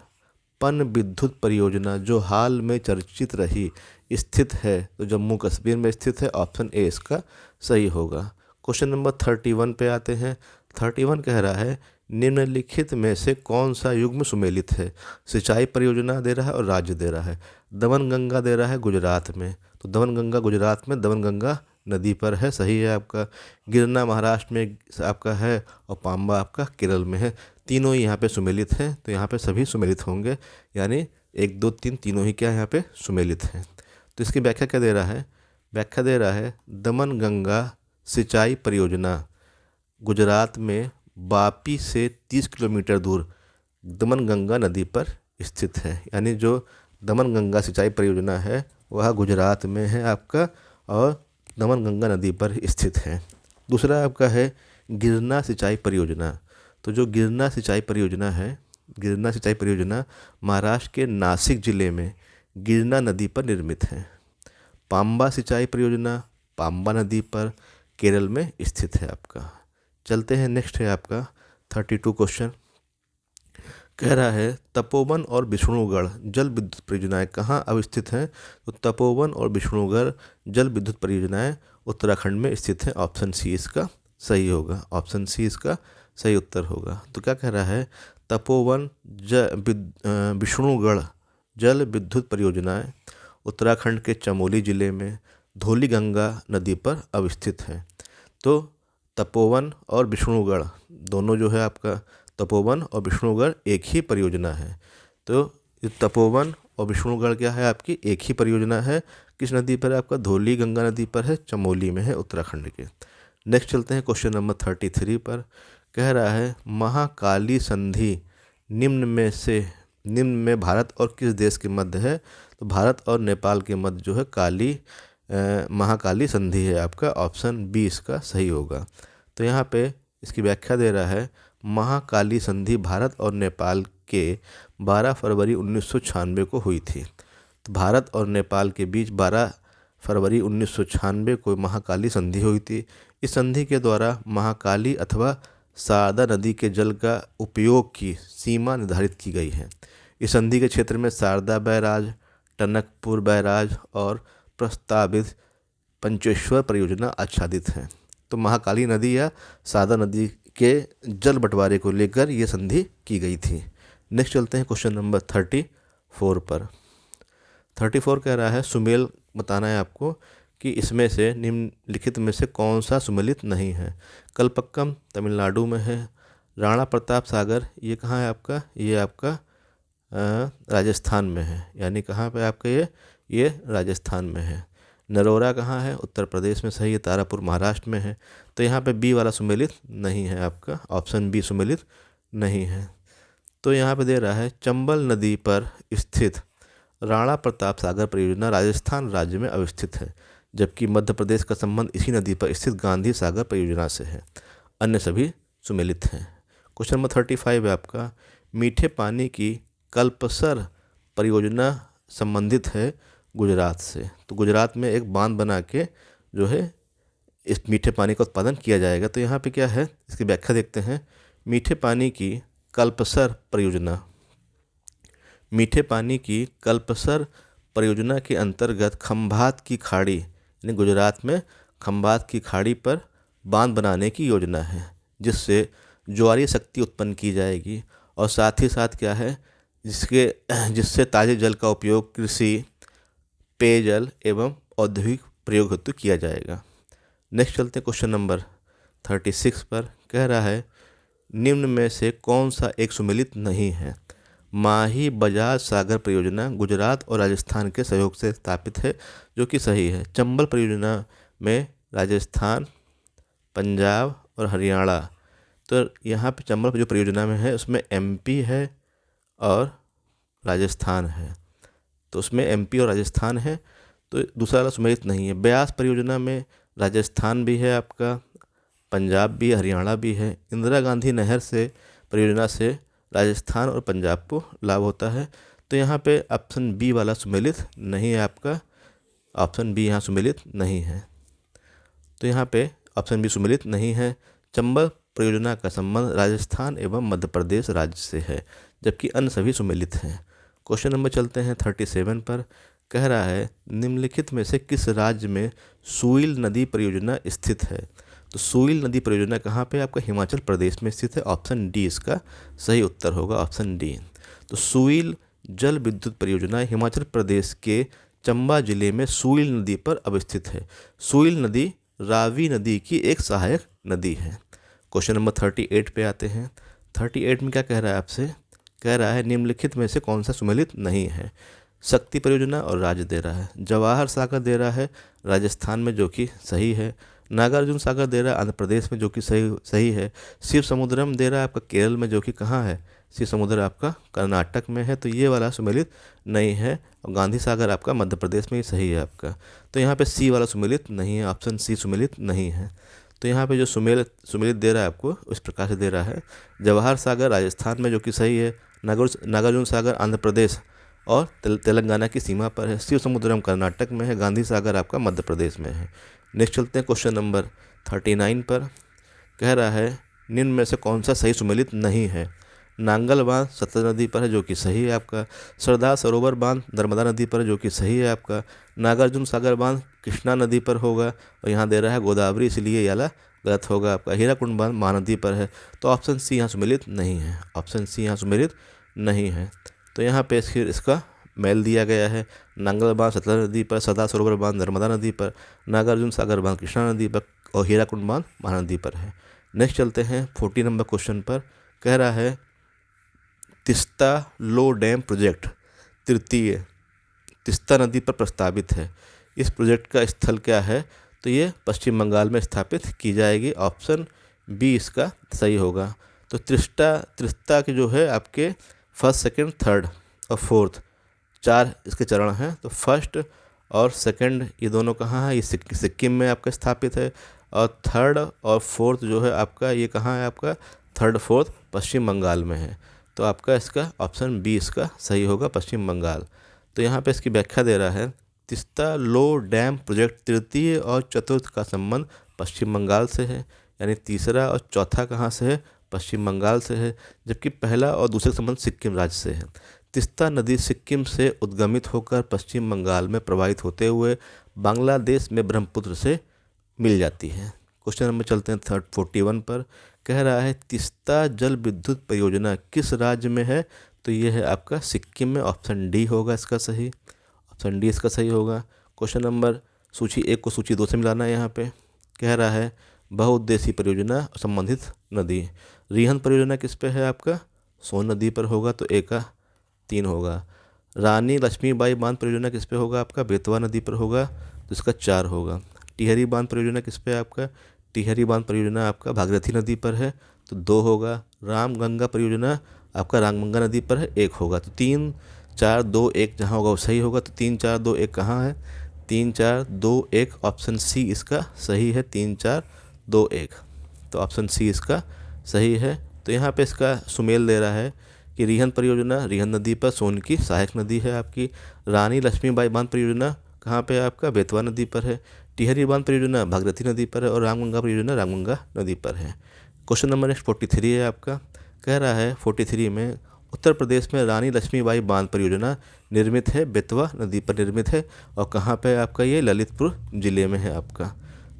पन विद्युत परियोजना जो हाल में चर्चित रही स्थित है, तो जम्मू कश्मीर में स्थित है। ऑप्शन ए इसका सही होगा। क्वेश्चन नंबर 31 पे आते हैं। 31 कह रहा है निम्नलिखित में से कौन सा युग्म सुमेलित है? सिंचाई परियोजना दे रहा है और राज्य दे रहा है। दमनगंगा दे रहा है गुजरात में, तो दमनगंगा गुजरात में दमनगंगा नदी पर है, सही है आपका। गिरना महाराष्ट्र में आपका है और पाम्बा आपका केरल में है। तीनों ही यहाँ पे सुमेलित हैं, तो यहाँ पे सभी सुमेलित होंगे, यानी 1 2 3 तीनों ही क्या यहाँ पे सुमेलित हैं। तो इसकी व्याख्या क्या दे रहा है? व्याख्या दे रहा है दमनगंगा सिंचाई परियोजना गुजरात में वापी से 30 किलोमीटर दूर दमनगंगा नदी पर स्थित है। यानी जो दमनगंगा सिंचाई परियोजना है वह गुजरात में है आपका और दमनगंगा नदी पर स्थित है। दूसरा आपका है गिरना सिंचाई परियोजना। तो जो गिरना सिंचाई परियोजना है, गिरना सिंचाई परियोजना महाराष्ट्र के नासिक जिले में गिरना नदी पर निर्मित है। पाम्बा सिंचाई परियोजना पाम्बा नदी पर केरल में स्थित है आपका। चलते हैं नेक्स्ट है आपका 32 क्वेश्चन। कह रहा है तपोवन और विष्णुगढ़ जल विद्युत परियोजनाएं कहाँ अवस्थित हैं? तो तपोवन और विष्णुगढ़ जल विद्युत परियोजनाएं उत्तराखंड में स्थित हैं। ऑप्शन सी इसका सही होगा। ऑप्शन सी इसका सही उत्तर होगा। तो क्या कह रहा है तपोवन विष्णुगढ़ जल विद्युत परियोजनाएं उत्तराखंड के चमोली जिले में धौलीगंगा नदी पर अवस्थित हैं। तो तपोवन और विष्णुगढ़ दोनों जो है आपका तपोवन और विष्णुगढ़ एक ही परियोजना है। तो तपोवन और विष्णुगढ़ क्या है आपकी एक ही परियोजना है। किस नदी पर है आपका? धौलीगंगा नदी पर है, चमोली में है उत्तराखंड के। नेक्स्ट चलते हैं क्वेश्चन नंबर 33 पर। कह रहा है महाकाली संधि निम्न में भारत और किस देश के मध्य है? तो भारत और नेपाल के मध्य जो है महाकाली संधि है आपका। ऑप्शन बी इसका सही होगा। तो यहाँ पे इसकी व्याख्या दे रहा है महाकाली संधि भारत और नेपाल के 12 फरवरी 1996 को हुई थी। तो भारत और नेपाल के बीच 12 फरवरी 1996 को महाकाली संधि हुई थी। इस संधि के द्वारा महाकाली अथवा शारदा नदी के जल का उपयोग की सीमा निर्धारित की गई है। इस संधि के क्षेत्र में शारदा बैराज, टनकपुर बैराज और प्रस्तावित पंचेश्वर परियोजना आच्छादित हैं। तो महाकाली नदी या शारदा नदी के जल बंटवारे को लेकर ये संधि की गई थी। नेक्स्ट चलते हैं क्वेश्चन नंबर 34 पर। 34 कह रहा है सुमेल बताना है आपको कि इसमें से निम्नलिखित में से कौन सा सुमेलित नहीं है। कलपक्कम तमिलनाडु में है। राणा प्रताप सागर ये कहाँ है आपका, ये आपका राजस्थान में है, यानी कहाँ पे आपका ये राजस्थान में है। नरोरा कहाँ है, उत्तर प्रदेश में सही है। तारापुर महाराष्ट्र में है। तो यहाँ पे बी वाला सुमेलित नहीं है, आपका ऑप्शन बी सुमेलित नहीं है। तो यहाँ पे दे रहा है चंबल नदी पर स्थित राणा प्रताप सागर परियोजना राजस्थान राज्य में अवस्थित है, जबकि मध्य प्रदेश का संबंध इसी नदी पर स्थित गांधी सागर परियोजना से है। अन्य सभी सुमेलित हैं। क्वेश्चन नंबर 35 है आपका, मीठे पानी की कल्पसर परियोजना संबंधित है गुजरात से। तो गुजरात में एक बांध बना के जो है इस मीठे पानी का उत्पादन किया जाएगा। तो यहाँ पे क्या है, इसकी व्याख्या देखते हैं। मीठे पानी की कल्पसर परियोजना, मीठे पानी की कल्पसर परियोजना के अंतर्गत खंभात की खाड़ी यानी गुजरात में खंभात की खाड़ी पर बांध बनाने की योजना है, जिससे ज्वारीय शक्ति उत्पन्न की जाएगी और साथ ही साथ क्या है जिससे ताज़े जल का उपयोग कृषि, पेयजल एवं औद्योगिक प्रयोग हेतु किया जाएगा। नेक्स्ट चलते हैं क्वेश्चन नंबर 36 पर। कह रहा है निम्न में से कौन सा एक सुमेलित नहीं है। माही बजाज सागर परियोजना गुजरात और राजस्थान के सहयोग से स्थापित है, जो कि सही है। चंबल परियोजना में राजस्थान, पंजाब और हरियाणा, तो यहाँ पे चंबल जो परियोजना में है उसमें एमपी है और राजस्थान है, तो उसमें एमपी और राजस्थान है, तो दूसरा वाला सुमेलित नहीं है। ब्यास परियोजना में राजस्थान भी है आपका, पंजाब भी, हरियाणा भी है। इंदिरा गांधी नहर से परियोजना से राजस्थान और पंजाब को लाभ होता है, तो यहाँ पे ऑप्शन बी वाला सुमेलित नहीं है आपका, ऑप्शन बी यहाँ सुमेलित नहीं है। तो यहाँ पे ऑप्शन बी सुमेलित नहीं है। चंबल परियोजना का संबंध राजस्थान एवं मध्य प्रदेश राज्य से है, जबकि अन्य सभी सुमेलित हैं। क्वेश्चन नंबर चलते हैं 37 पर। कह रहा है निम्नलिखित में से किस राज्य में सुइल नदी परियोजना स्थित है। तो सुइल नदी परियोजना कहाँ पे, आपका हिमाचल प्रदेश में स्थित है। ऑप्शन डी इसका सही उत्तर होगा, ऑप्शन डी। तो सुइल जल विद्युत परियोजना हिमाचल प्रदेश के चंबा जिले में सुइल नदी पर अवस्थित है। सुइल नदी रावी नदी की एक सहायक नदी है। क्वेश्चन नंबर 38 पे आते हैं। 38 में क्या कह रहा है आपसे, कह रहा है निम्नलिखित में से कौन सा सुमेलित नहीं है। शक्ति परियोजना और राज्य दे रहा है। जवाहर सागर दे रहा है राजस्थान में, जो कि सही है। नागार्जुन सागर दे रहा है आंध्र प्रदेश में, जो कि सही है। शिव समुद्रम दे रहा है आपका केरल में, जो कि कहाँ है, शिव समुद्र आपका कर्नाटक में है, तो ये वाला सुमेलित नहीं है। और गांधी सागर आपका मध्य प्रदेश में ही सही है आपका। तो यहाँ पे सी वाला सुमेलित नहीं है, ऑप्शन सी सुमेलित नहीं है। तो यहाँ पे जो सुमेलित दे रहा है आपको इस प्रकार से दे रहा है। जवाहर सागर राजस्थान में, जो कि सही है। नागार्जुन सागर आंध्र प्रदेश और तेलंगाना की सीमा पर है। शिव समुद्रम कर्नाटक में है। गांधी सागर आपका मध्य प्रदेश में है। नेक्स्ट चलते हैं क्वेश्चन नंबर 39 पर। कह रहा है निम्न में से कौन सा सही सुमेलित नहीं है। नांगल बांध सतलज नदी पर है, जो कि सही है आपका। सरदार सरोवर बांध नर्मदा नदी पर है, जो कि सही है आपका। नागार्जुन सागर बांध कृष्णा नदी पर होगा, और यहाँ दे रहा है गोदावरी, इसलिए ये वाला गलत होगा आपका। हीराकुंड बांध महानदी पर है, तो ऑप्शन सी यहाँ सुमेलित नहीं है, ऑप्शन सी यहाँ सुमेलित नहीं है। तो यहाँ पे इसका मेल दिया गया है। नांगल बांध सतलज नदी पर, सरदार सरोवर बांध नर्मदा नदी पर, नागार्जुन सागर बांध कृष्णा नदी पर और हीराकुंड बांध महानदी पर है। नेक्स्ट चलते हैं 40 नंबर क्वेश्चन पर। कह रहा है तिस्ता लो डैम प्रोजेक्ट तृतीय तिस्ता नदी पर प्रस्तावित है। इस प्रोजेक्ट का स्थल क्या है, तो ये पश्चिम बंगाल में स्थापित की जाएगी। ऑप्शन बी इसका सही होगा। तो तिस्ता के जो है आपके फर्स्ट, सेकंड, थर्ड और फोर्थ 4 इसके चरण हैं। तो फर्स्ट और सेकंड ये दोनों कहाँ है, ये सिक्किम में आपका स्थापित है। और थर्ड और फोर्थ जो है आपका ये कहाँ है, आपका थर्ड फोर्थ पश्चिम बंगाल में है। तो आपका इसका ऑप्शन बी इसका सही होगा, पश्चिम बंगाल। तो यहाँ पे इसकी व्याख्या दे रहा है तिस्ता लो डैम प्रोजेक्ट तृतीय और चतुर्थ का संबंध पश्चिम बंगाल से है, यानी तीसरा और चौथा कहाँ से है, पश्चिम बंगाल से है। जबकि पहला और दूसरा संबंध सिक्किम राज्य से है। तिस्ता नदी सिक्किम से उद्गमित होकर पश्चिम बंगाल में प्रवाहित होते हुए बांग्लादेश में ब्रह्मपुत्र से मिल जाती है। क्वेश्चन नंबर चलते हैं 41 पर। कह रहा है तिस्ता जल विद्युत परियोजना किस राज्य में है, तो ये है आपका सिक्किम में। ऑप्शन डी होगा इसका सही, ऑप्शन डी इसका सही होगा। क्वेश्चन नंबर सूची 1 को सूची 2 से मिलाना है। यहाँ पे कह रहा है बहुउद्देशीय परियोजना संबंधित नदी। रिहंद परियोजना किस पे है आपका? सोन नदी पर होगा, तो ए का 3 होगा। रानी लक्ष्मीबाई बांध परियोजना किस पे होगा आपका? बेतवा नदी पर होगा, तो इसका 4 होगा। टिहरी बांध परियोजना किस पे है आपका? टिहरी बांध परियोजना आपका भागीरथी नदी पर है, तो 2 होगा। रामगंगा परियोजना आपका रामगंगा नदी पर है, 1 होगा। तो 3 4 2 1 जहाँ होगा वो सही होगा। तो 3 4 2 1 कहाँ है? 3 4 2 1 ऑप्शन सी इसका सही है। 3 4 2 1, तो ऑप्शन सी इसका सही है। तो यहाँ पे इसका सुमेल दे रहा है कि रिहंद परियोजना रिहंद नदी पर सोन की सहायक नदी है आपकी। रानी लक्ष्मीबाई बांध परियोजना कहाँ पे है आपका? बेतवा नदी पर है। टिहरी बांध परियोजना भागीरथी नदी पर है, और रामगंगा परियोजना रामगंगा नदी पर है। क्वेश्चन नंबर नेक्स्ट 43 है आपका। कह रहा है 43 में उत्तर प्रदेश में रानी लक्ष्मीबाई बांध परियोजना निर्मित है, बेतवा नदी पर निर्मित है, और कहाँ पे आपका ये? ललितपुर जिले में है आपका।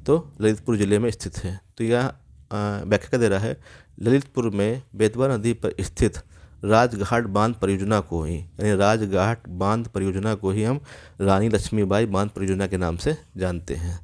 तो ललितपुर जिले में स्थित है। तो यह व्याख्या दे रहा है ललितपुर में बेतवा नदी पर स्थित राजघाट बांध परियोजना को ही, यानी राजघाट बांध परियोजना को ही हम रानी लक्ष्मीबाई बांध परियोजना के नाम से जानते हैं।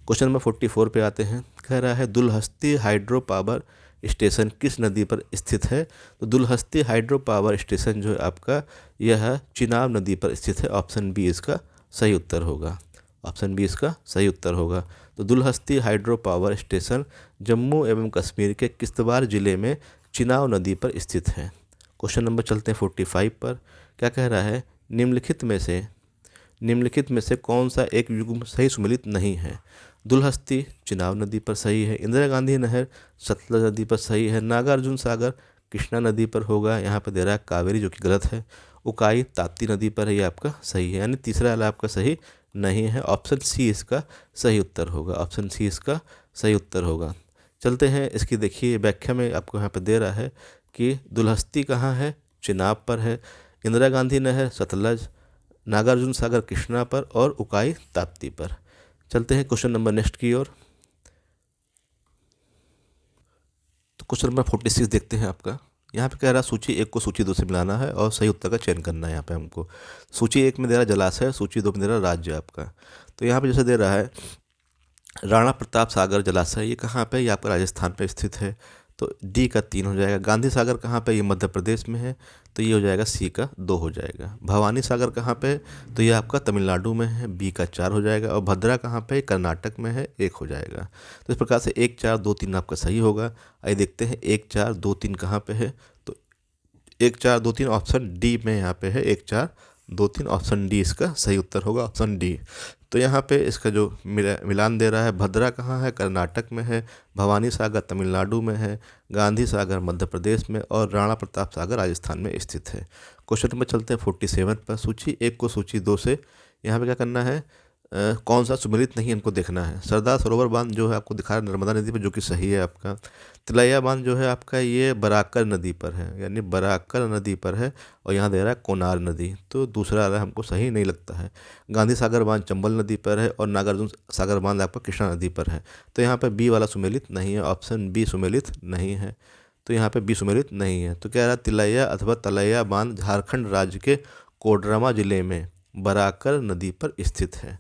क्वेश्चन नंबर 44 पे आते हैं। कह रहा है दुलहस्ती हाइड्रो पावर स्टेशन किस नदी पर स्थित है? तो दुलहस्ती हाइड्रो पावर स्टेशन जो है आपका यह चिनाब नदी पर स्थित है। ऑप्शन बी इसका सही उत्तर होगा। ऑप्शन बी इसका सही उत्तर होगा। तो Dulhasti hydro power station Jammu एवं कश्मीर के किश्तवाड़ जिले में चिनाब नदी पर स्थित है। क्वेश्चन नंबर चलते हैं 45 पर। क्या कह रहा है? निम्नलिखित में से कौन सा एक युग्म सही सुमेलित नहीं है? दुलहस्ती चिनाब नदी पर सही है। इंदिरा गांधी नहर सतलज नदी पर सही है। नागार्जुन सागर कृष्णा नदी पर होगा, यहाँ पर दे रहा है कावेरी, जो कि गलत है। उकाई ताप्ती नदी पर है, ये आपका सही है। यानी तीसरा वाला आपका सही नहीं है। ऑप्शन सी इसका सही उत्तर होगा। ऑप्शन सी इसका सही उत्तर होगा। चलते हैं इसकी, देखिए व्याख्या में आपको यहाँ पर दे रहा है कि दुलहस्ती कहाँ है? चिनाब पर है। इंदिरा गांधी नहर सतलज, नागार्जुन सागर कृष्णा पर, और उकाई ताप्ती पर। चलते हैं क्वेश्चन नंबर नेक्स्ट की ओर। तो क्वेश्चन नंबर 46 देखते हैं आपका। यहाँ पे कह रहा है सूची 1 को सूची 2 से मिलाना है और सही उत्तर का चयन करना है। यहाँ पे हमको सूची 1 में दे रहा है जलाशय, सूची 2 में दे रहा है राज्य आपका। तो यहाँ पे जैसे दे रहा है राणा प्रताप सागर जलाशय, ये कहाँ पे? ये आपका राजस्थान पे स्थित है, तो डी का 3 हो जाएगा। गांधी सागर कहाँ पे? ये मध्य प्रदेश में है, तो ये हो जाएगा सी का 2 हो जाएगा। भवानी सागर कहाँ पे? तो ये आपका तमिलनाडु में है, बी का 4 हो जाएगा। और भद्रा कहाँ पे? कर्नाटक में है, 1 हो जाएगा। तो इस प्रकार से 1 4 2 3 आपका सही होगा। आइए देखते हैं 1 4 2 3 कहाँ पे है। तो 1 4 2 3 ऑप्शन डी में यहाँ पे है। 1 4 2 3 ऑप्शन डी इसका सही उत्तर होगा, ऑप्शन डी। तो यहाँ पे इसका जो मिलान दे रहा है, भद्रा कहाँ है? कर्नाटक में है। भवानी सागर तमिलनाडु में है। गांधी सागर मध्य प्रदेश में, और राणा प्रताप सागर राजस्थान में स्थित है। क्वेश्चन नंबर चलते हैं 47 पर। सूची 1 को सूची 2 से यहाँ पे क्या करना है? कौन सा सुमेलित नहीं इनको देखना है। सरदार सरोवर बांध जो है आपको दिखा रहा है नर्मदा नदी पर, जो कि सही है आपका। तिलैया बांध जो है आपका ये बराकर नदी पर है, यानी बराकर नदी पर है, और यहाँ दे रहा है कोनार नदी, तो दूसरा वाला हमको सही नहीं लगता है। गांधी सागर बांध चंबल नदी पर है, और नागार्जुन सागर बांध आपका कृष्णा नदी पर है। तो यहाँ पर बी वाला सुमेलित नहीं है, ऑप्शन बी सुमेलित नहीं है। तो यहाँ पे बी सुमेलित नहीं है। तो कह रहा है तिलैया अथवा तलैया बांध झारखंड राज्य के कोडरमा जिले में बराकर नदी पर स्थित है।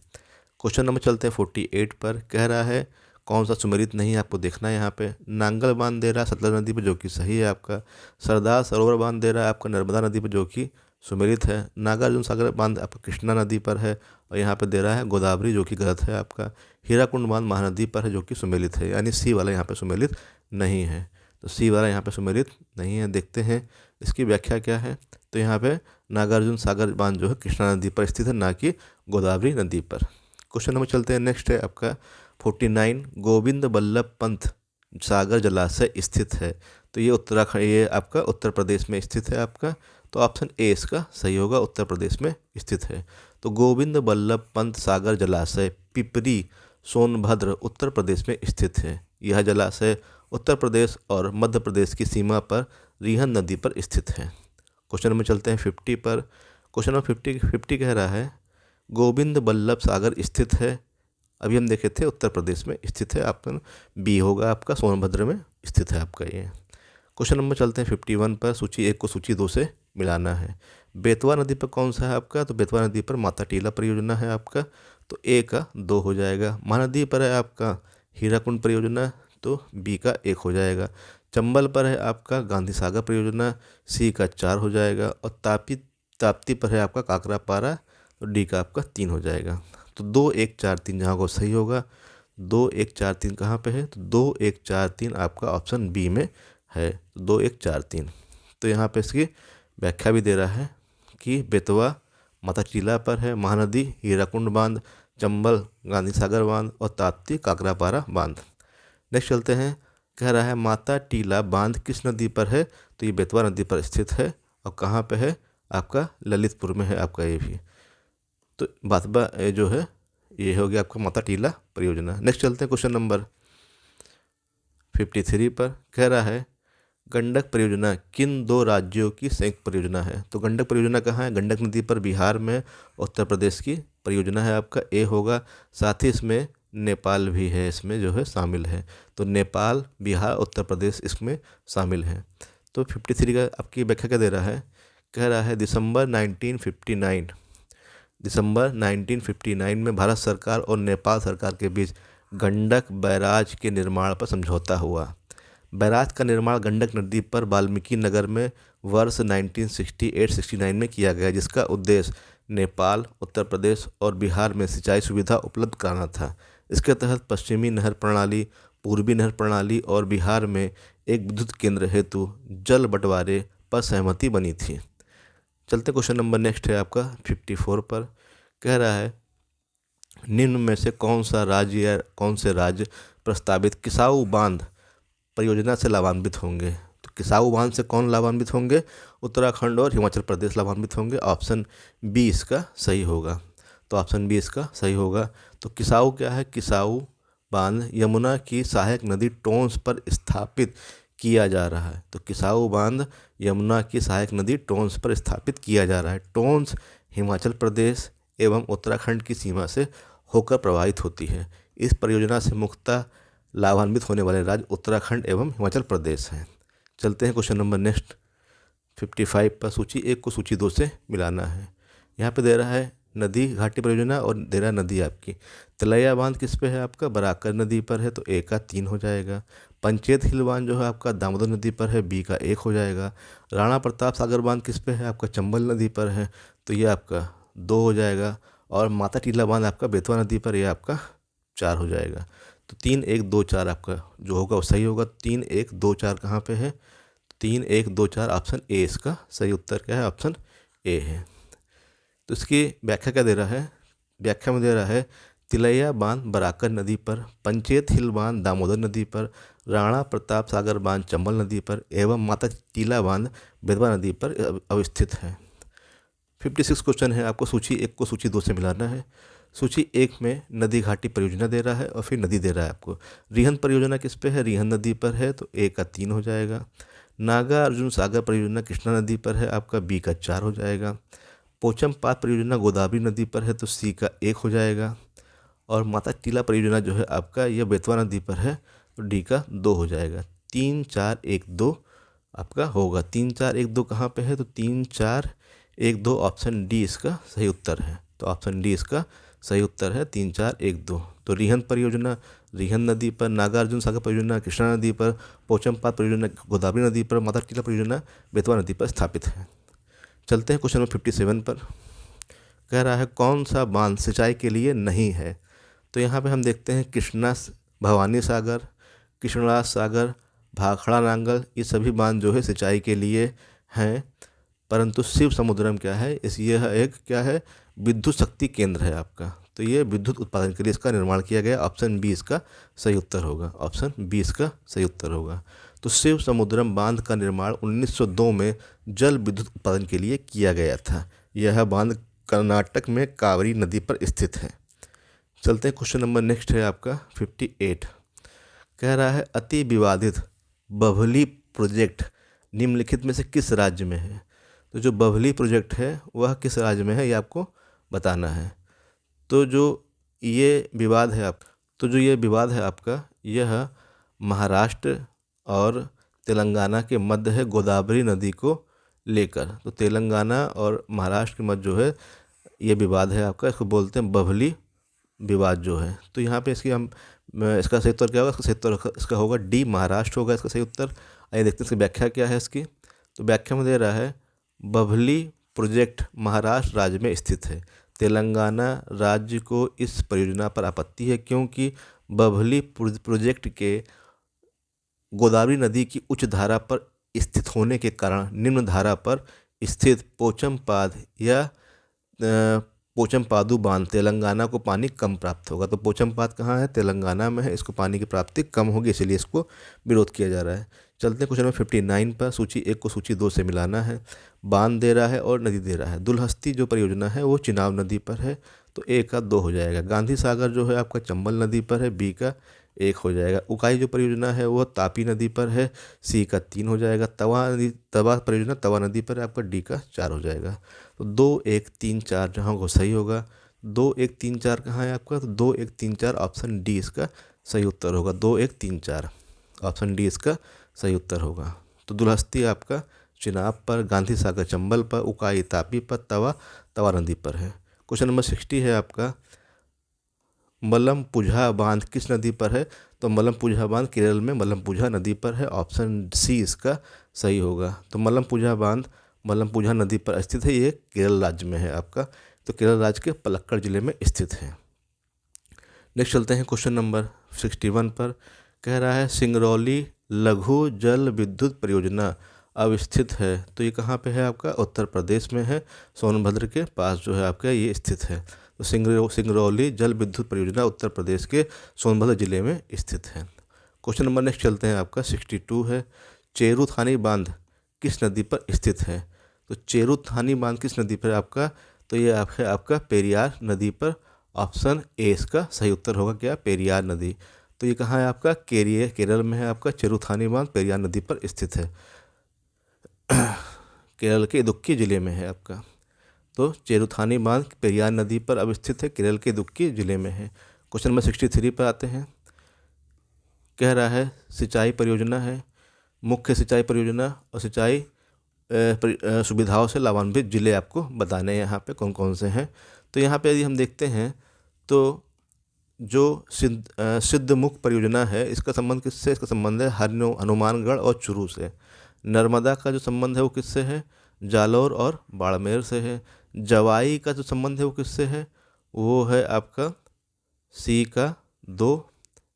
क्वेश्चन नंबर चलते हैं 48 पर। कह रहा है कौन सा सुमेलित नहीं है आपको देखना है। यहाँ पे नांगल बांध दे रहा है सतलज नदी पर, जो कि सही है आपका। सरदार सरोवर बांध दे रहा है आपका नर्मदा नदी पर, जो कि सुमेलित है। नागार्जुन सागर बांध आपका कृष्णा नदी पर है, और यहाँ पे दे रहा है गोदावरी, जो कि गलत है आपका। हीराकुंड बांध महानदी पर है, जो कि सुमेलित है, यानी सी वाला यहाँ पे सुमेलित नहीं है। तो सी वाला यहाँ पे सुमेलित नहीं है। देखते हैं इसकी व्याख्या क्या है। तो यहाँ पे नागार्जुन सागर बांध जो है कृष्णा नदी पर स्थित है, ना कि गोदावरी नदी पर। क्वेश्चन नंबर चलते हैं नेक्स्ट है आपका 49। गोविंद बल्लभ पंत सागर जलाशय स्थित है, तो ये उत्तराखंड, ये आपका उत्तर प्रदेश में स्थित है आपका। तो ऑप्शन ए इसका सही होगा, उत्तर प्रदेश में स्थित है। तो गोविंद बल्लभ पंत सागर जलाशय पिपरी सोनभद्र उत्तर प्रदेश में स्थित है। यह जलाशय उत्तर प्रदेश और मध्य प्रदेश की सीमा पर रिहंद नदी पर स्थित है। क्वेश्चन नंबर चलते हैं 50 पर। क्वेश्चन नंबर 50 कह रहा है गोविंद बल्लभ सागर स्थित है, अभी हम देखे थे उत्तर प्रदेश में स्थित है, आपका बी होगा आपका, सोनभद्र में स्थित है आपका ये। क्वेश्चन नंबर चलते हैं 51 पर। सूची 1 को सूची 2 से मिलाना है। बेतवा नदी पर कौन सा है आपका? तो बेतवा नदी पर माता टीला परियोजना है आपका। तो ए का 2 हो जाएगा। महानदी पर है आपका हीराकुंड परियोजना, तो बी का 1 हो जाएगा। चंबल पर है आपका गांधी सागर परियोजना, सी का 4 हो जाएगा। और ताप्ती पर है आपका काकरापारा, तो डी का आपका 3 हो जाएगा। तो 2 1 4 3 जहाँ को सही होगा। 2 1 4 3 कहाँ पे है, तो 2 1 4 3 आपका ऑप्शन बी में है। 2 1 4 3। तो यहाँ पे इसकी व्याख्या भी दे रहा है कि बेतवा माता टीला पर है महानदी हीराकुंड बांध, चंबल गांधी सागर बांध और ताप्ती काकरापारा बांध। नेक्स्ट चलते हैं। कह रहा है माता टीला बांध किस नदी पर है, तो ये बेतवा नदी पर स्थित है। और कहाँ पे है, आपका ललितपुर में है आपका ये भी। तो बातबा जो है ये हो गया आपका माता टीला परियोजना। नेक्स्ट चलते हैं क्वेश्चन नंबर 53 पर। कह रहा है गंडक परियोजना किन 2 राज्यों की संयुक्त परियोजना है। तो गंडक परियोजना कहाँ है, गंडक नदी पर बिहार में, उत्तर प्रदेश की परियोजना है आपका, ए होगा। साथ ही इसमें नेपाल भी है, इसमें जो है शामिल है। तो नेपाल, बिहार, उत्तर प्रदेश इसमें शामिल है। तो 53 का आपकी व्याख्या क्या दे रहा है। कह रहा है दिसंबर 1959 में भारत सरकार और नेपाल सरकार के बीच गंडक बैराज के निर्माण पर समझौता हुआ। बैराज का निर्माण गंडक नदी पर वाल्मीकि नगर में वर्ष 1968-69 में किया गया, जिसका उद्देश्य नेपाल, उत्तर प्रदेश और बिहार में सिंचाई सुविधा उपलब्ध कराना था। इसके तहत पश्चिमी नहर प्रणाली, पूर्वी नहर प्रणाली और बिहार में एक विद्युत केंद्र हेतु जल बंटवारे पर सहमति बनी थी। चलते क्वेश्चन नंबर नेक्स्ट है आपका 54 पर। कह रहा है निम्न में से कौन से राज्य प्रस्तावित किसाऊ बांध परियोजना से लाभान्वित होंगे। तो किसाऊ बांध से कौन लाभान्वित होंगे, उत्तराखंड और हिमाचल प्रदेश लाभान्वित होंगे। ऑप्शन बी इसका सही होगा। तो ऑप्शन बी इसका सही होगा। तो किसाऊ क्या है, किसाऊ बांध यमुना की सहायक नदी टोंस पर स्थापित किया जा रहा है। तो किसाऊ बांध यमुना की सहायक नदी टोंस पर स्थापित किया जा रहा है। टोंस हिमाचल प्रदेश एवं उत्तराखंड की सीमा से होकर प्रवाहित होती है। इस परियोजना से मुख्यतः लाभान्वित होने वाले राज्य उत्तराखंड एवं हिमाचल प्रदेश हैं। चलते हैं क्वेश्चन नंबर नेक्स्ट 55 पर। सूची 1 को सूची 2 से मिलाना है। यहाँ पे दे रहा है नदी घाटी परियोजना और दे रहा है नदी आपकी। तिलैया बांध किस पे है आपका, बराकर नदी पर है, तो ए का 3 हो जाएगा। पंचेत हिल बांध जो है आपका दामोदर नदी पर है, बी का 1 हो जाएगा। राणा प्रताप सागर बांध किस पे है आपका, चंबल नदी पर है, तो ये आपका 2 हो जाएगा। और माता टीला बांध आपका बेतवा नदी पर, ये आपका 4 हो जाएगा। तो 3 1 2 4 आपका जो होगा वो सही होगा। 3 1 2 4 कहाँ पे है, 3 1 2 4 ऑप्शन ए इसका सही उत्तर क्या है, ऑप्शन ए है। तो इसकी व्याख्या क्या दे रहा है, व्याख्या में दे रहा है तिलैया बांध बराकर नदी पर, पंचेत हिल बांध दामोदर नदी पर, राणा प्रताप सागर बांध चंबल नदी पर एवं माता टीला बांध बेतवा नदी पर अवस्थित है। 56 क्वेश्चन है आपको सूची 1 को सूची 2 से मिलाना है। सूची 1 में नदी घाटी परियोजना दे रहा है और फिर नदी दे रहा है आपको। रिहन परियोजना किस पे है, रिहन नदी पर है, तो ए का 3 हो जाएगा। नागा अर्जुन सागर परियोजना कृष्णा नदी पर है आपका, बी का 4 हो जाएगा। पोचम पात परियोजना गोदावरी नदी पर है, तो सी का 1 हो जाएगा। और माता टीला परियोजना जो है आपका यह बेतवा नदी पर है, तो डी का 2 हो जाएगा। 3 4 1 2 आपका होगा। 3 4 1 2 कहाँ पे है, तो 3 4 1 2 ऑप्शन डी इसका सही उत्तर है। तो ऑप्शन डी इसका सही उत्तर है 3 4 1 2। तो रिहन परियोजना रिहन नदी पर, नागार्जुन सागर परियोजना कृष्णा नदी पर, पोचमपात परियोजना गोदावरी नदी पर, माता टीला परियोजना बेतवा नदी पर स्थापित है। चलते हैं क्वेश्चन नंबर 57 पर। कह रहा है कौन सा बांध सिंचाई के लिए नहीं है। तो यहाँ पे हम देखते हैं कृष्णा भवानी सागर, कृष्णराज सागर, भाखड़ा नांगल, ये सभी बांध जो है सिंचाई के लिए हैं। परंतु शिव समुद्रम क्या है, यह एक क्या है, विद्युत शक्ति केंद्र है आपका। तो ये विद्युत उत्पादन के लिए इसका निर्माण किया गया। ऑप्शन बी इसका सही उत्तर होगा। ऑप्शन बी इसका सही उत्तर होगा। तो शिव समुद्रम बांध का निर्माण 1902 में जल विद्युत उत्पादन के लिए किया गया था। यह बांध कर्नाटक में कावेरी नदी पर स्थित है। चलते हैं क्वेश्चन नंबर नेक्स्ट है आपका 58। कह रहा है अति विवादित बभली प्रोजेक्ट निम्नलिखित में से किस राज्य में है। तो जो बभली प्रोजेक्ट है वह किस राज्य में है, ये आपको बताना है। तो जो ये विवाद है आपका यह महाराष्ट्र और तेलंगाना के मध्य है, गोदावरी नदी को लेकर। तो तेलंगाना और महाराष्ट्र के मध्य जो है ये विवाद है आपका, इसको बोलते हैं बभली विवाद जो है। तो यहाँ पे इसका सही उत्तर क्या होगा? इसका सही उत्तर इसका होगा डी, महाराष्ट्र होगा इसका सही उत्तर। आइए देखते हैं इसकी व्याख्या क्या है इसकी। तो व्याख्या में दे रहा है बभली प्रोजेक्ट महाराष्ट्र राज्य में स्थित है। तेलंगाना राज्य को इस परियोजना पर आपत्ति है क्योंकि बभली प्रोजेक्ट के गोदावरी नदी की उच्च धारा पर स्थित होने के कारण निम्न धारा पर स्थित पोचमपाद या पोचमपादु बांध तेलंगाना को पानी कम प्राप्त होगा। तो पोचमपाद कहाँ है? तेलंगाना में है। इसको पानी की प्राप्ति कम होगी, इसीलिए इसको विरोध किया जा रहा है। चलते हैं क्वेश्चन नंबर 59 पर। सूची 1 को सूची 2 से मिलाना है। बांध दे रहा है और नदी दे रहा है। दुलहस्ती जो परियोजना है वो चिनाब नदी पर है, तो ए का 2 हो जाएगा। गांधी सागर जो है आपका चंबल नदी पर है, बी का 1 हो जाएगा। उकाई जो परियोजना है वो तापी नदी पर है, सी का 3 हो जाएगा। तवा परियोजना तवा नदी पर है, आपका डी का 4 हो जाएगा। तो 2, 1, 3, 4 जहाँ को सही होगा। 2, 1, 3, 4 कहाँ है आपका? तो 2, 1, 3, 4 ऑप्शन डी इसका सही उत्तर होगा। 2, 1, 3, 4 ऑप्शन डी इसका सही उत्तर होगा। तो दुलहस्ती आपका चिनाब पर, गांधी सागर चंबल पर, उकाई तापी पर, तवा नदी पर है। क्वेश्चन नंबर 60 है आपका, मलमपुझा बांध किस नदी पर है? तो मलमपुझा बांध केरल में मलमपुझा नदी पर है, ऑप्शन सी इसका सही होगा। तो मलमपुझा बांध मलमपुझा नदी पर स्थित है, ये केरल राज्य में है आपका। तो केरल राज्य के पलक्कड़ जिले में स्थित है। नेक्स्ट चलते हैं क्वेश्चन नंबर 61 पर। कह रहा है सिंगरौली लघु जल विद्युत परियोजना अब स्थित है। तो ये कहाँ पे है आपका? उत्तर प्रदेश में है, सोनभद्र के पास जो है आपका ये स्थित है। तो सिंगरौली जल विद्युत परियोजना उत्तर प्रदेश के सोनभद्र जिले में स्थित है। क्वेश्चन नंबर नेक्स्ट चलते हैं आपका 62 है, चेरुथानी बांध किस नदी पर स्थित है? तो चेरुथानी बांध किस नदी पर आपका? तो ये आपका पेरियार नदी पर, ऑप्शन ए इसका सही उत्तर होगा। क्या? पेरियार नदी। तो ये कहाँ है आपका? केरल में है आपका। चेरुथानी बांध पेरियार नदी पर स्थित है, केरल के इदुक्की जिले में है आपका। तो चेरुथानी बांध पेरियार नदी पर अब स्थित है, केरल के इदुक्की जिले में है। क्वेश्चन नंबर 63 पर आते हैं। कह रहा है सिंचाई परियोजना है, मुख्य सिंचाई परियोजना और सिंचाई सुविधाओं से लाभान्वित जिले आपको बताने हैं यहाँ पे कौन कौन से हैं। तो यहाँ पे यदि हम देखते हैं तो जो सिद्धमुख परियोजना है, इसका संबंध किससे? इसका संबंध है हनुमानगढ़ और चूरू से। नर्मदा का जो संबंध है वो किससे है? जालौर और बाड़मेर से है। जवाई का जो संबंध है वो किससे है? वो है आपका सी का 2,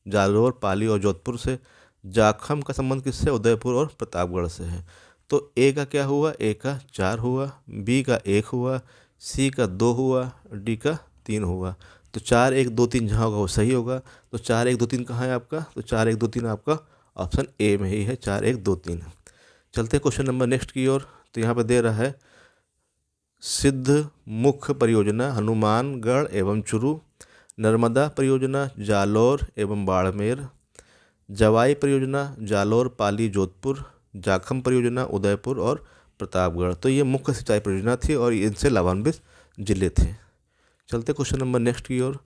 जालौर, पाली और जोधपुर से। जाखम का संबंध किससे? उदयपुर और प्रतापगढ़ से है। तो ए का क्या हुआ? ए का 4 हुआ, बी का 1 हुआ, सी का 2 हुआ, डी का 3 हुआ। तो 4, 1, 2, 3 जहाँ होगा वो सही होगा। तो 4, 1, 2, 3 कहाँ है आपका? तो 4, 1, 2, 3 आपका ऑप्शन ए में ही है, 4, 1, 2, 3। चलते हैं क्वेश्चन नंबर नेक्स्ट की ओर। तो यहाँ पे दे रहा है सिद्धमुख परियोजना हनुमानगढ़ एवं चूरू, नर्मदा परियोजना जालौर एवं बाड़मेर, जवाई परियोजना जालौर, पाली, जोधपुर, जाखम परियोजना उदयपुर और प्रतापगढ़। तो ये मुख्य सिंचाई परियोजना थी और इनसे लाभान्वित जिले थे। चलते क्वेश्चन नंबर नेक्स्ट की ओर।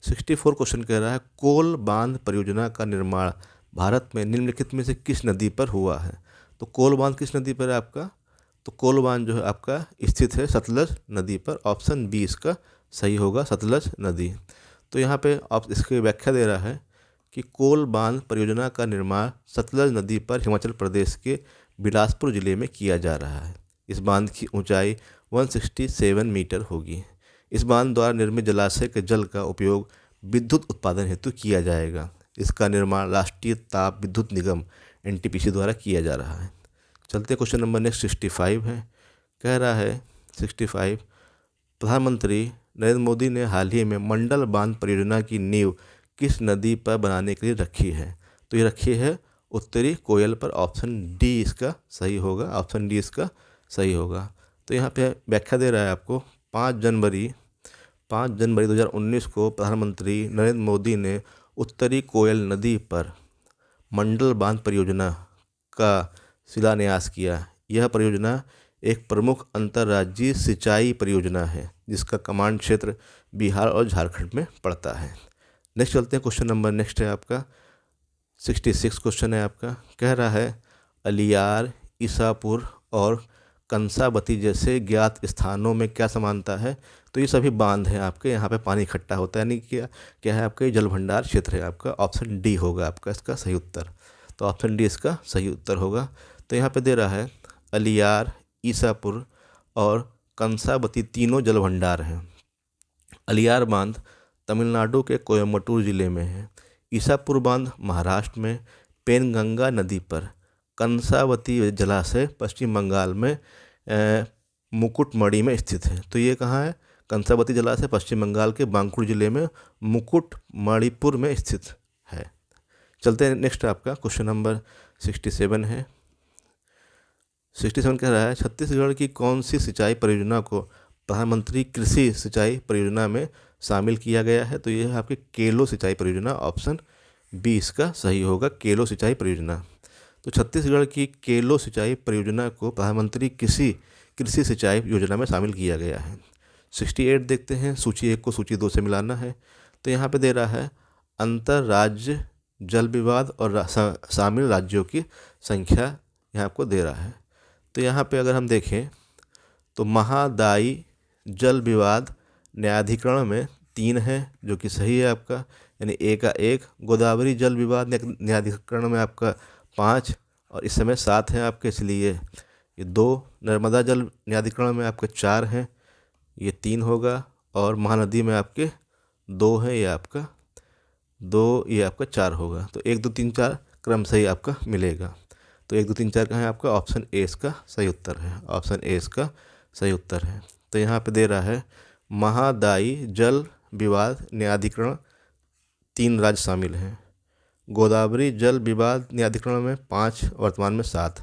64 क्वेश्चन कह रहा है कोल बांध परियोजना का निर्माण भारत में निम्नलिखित में से किस नदी पर हुआ है? तो कोल बांध किस नदी पर है आपका? तो कोल बांध जो है आपका स्थित है सतलज नदी पर, ऑप्शन बी इसका सही होगा, सतलज नदी। तो यहाँ पे आप इसकी व्याख्या दे रहा है कि कोल बांध परियोजना का निर्माण सतलज नदी पर हिमाचल प्रदेश के बिलासपुर जिले में किया जा रहा है। इस बांध की ऊंचाई 167 मीटर होगी। इस बांध द्वारा निर्मित जलाशय के जल का उपयोग विद्युत उत्पादन हेतु किया जाएगा। इसका निर्माण राष्ट्रीय ताप विद्युत निगम NTPC द्वारा किया जा रहा है। चलते क्वेश्चन नंबर नेक्स्ट 65 है। कह रहा है 65 प्रधानमंत्री नरेंद्र मोदी ने हाल ही में मंडल बांध परियोजना की नींव किस नदी पर बनाने के लिए रखी है? तो ये रखी है उत्तरी कोयल पर, ऑप्शन डी इसका सही होगा, ऑप्शन डी इसका सही होगा। तो यहाँ पे व्याख्या दे रहा है आपको 5 जनवरी 2019 को प्रधानमंत्री नरेंद्र मोदी ने उत्तरी कोयल नदी पर मंडल बांध परियोजना का शिलान्यास किया। यह परियोजना एक प्रमुख अंतर्राज्यीय सिंचाई परियोजना है जिसका कमांड क्षेत्र बिहार और झारखंड में पड़ता है। नेक्स्ट चलते हैं क्वेश्चन नंबर नेक्स्ट है आपका 66 क्वेश्चन है आपका। कह रहा है अलियार, ईसापुर और कंसाबती जैसे ज्ञात स्थानों में क्या समानता है? तो ये सभी बांध हैं आपके, यहाँ पे पानी इकट्ठा होता है, यानी क्या क्या है आपका, ये जल भंडार क्षेत्र है आपका। ऑप्शन डी होगा आपका इसका सही उत्तर। तो ऑप्शन डी इसका सही उत्तर होगा। तो यहाँ पे दे रहा है अलियार, ईसापुर और कंसाबती तीनों जल भंडार हैं। अलियार बांध तमिलनाडु के कोयम्बटूर जिले में है। ईसापुर बांध महाराष्ट्र में पेनगंगा नदी पर। कंसावती जलाशय पश्चिम बंगाल में मुकुटमणि में स्थित है। तो ये कहाँ है? कंसावती जलाशय पश्चिम बंगाल के बांकुड़ जिले में मुकुटमणिपुर में स्थित है। चलते हैं नेक्स्ट, आपका क्वेश्चन नंबर 67 है। 67 कह रहा है छत्तीसगढ़ की कौन सी सिंचाई परियोजना को प्रधानमंत्री कृषि सिंचाई परियोजना में शामिल किया गया है? तो ये है आपकी केलो सिंचाई परियोजना। ऑप्शन बी इसका सही होगा, केलो सिंचाई परियोजना। तो छत्तीसगढ़ की केलो सिंचाई परियोजना को प्रधानमंत्री कृषि सिंचाई योजना में शामिल किया गया है। 68 देखते हैं, सूची 1 को सूची 2 से मिलाना है। तो यहाँ पे दे रहा है अंतर्राज्य जल विवाद और शामिल राज्यों की संख्या यहाँ आपको दे रहा है। तो यहाँ पे अगर हम देखें तो महादायी जल विवाद न्यायाधिकरण में 3 है, जो कि सही है आपका, यानी ए का 1। गोदावरी जल विवाद न्यायाधिकरण में आपका 5 और इस समय 7 हैं आपके, इसलिए ये 2। नर्मदा जल न्यायाधिकरण में आपके 4 हैं, ये 3 होगा। और महानदी में आपके 2 हैं, ये आपका 2, ये आपका 4 होगा। तो 1 2 3 4 क्रम से ही आपका मिलेगा। तो 1 2 3 4 कहाँ है आपका? ऑप्शन ए इसका सही उत्तर है। ऑप्शन ए इसका सही उत्तर है। तो यहाँ पे दे रहा है महादायी जल विवाद न्यायाधिकरण 3 राज्य शामिल हैं। गोदावरी जल विवाद न्यायाधिकरण में 5, वर्तमान में 7।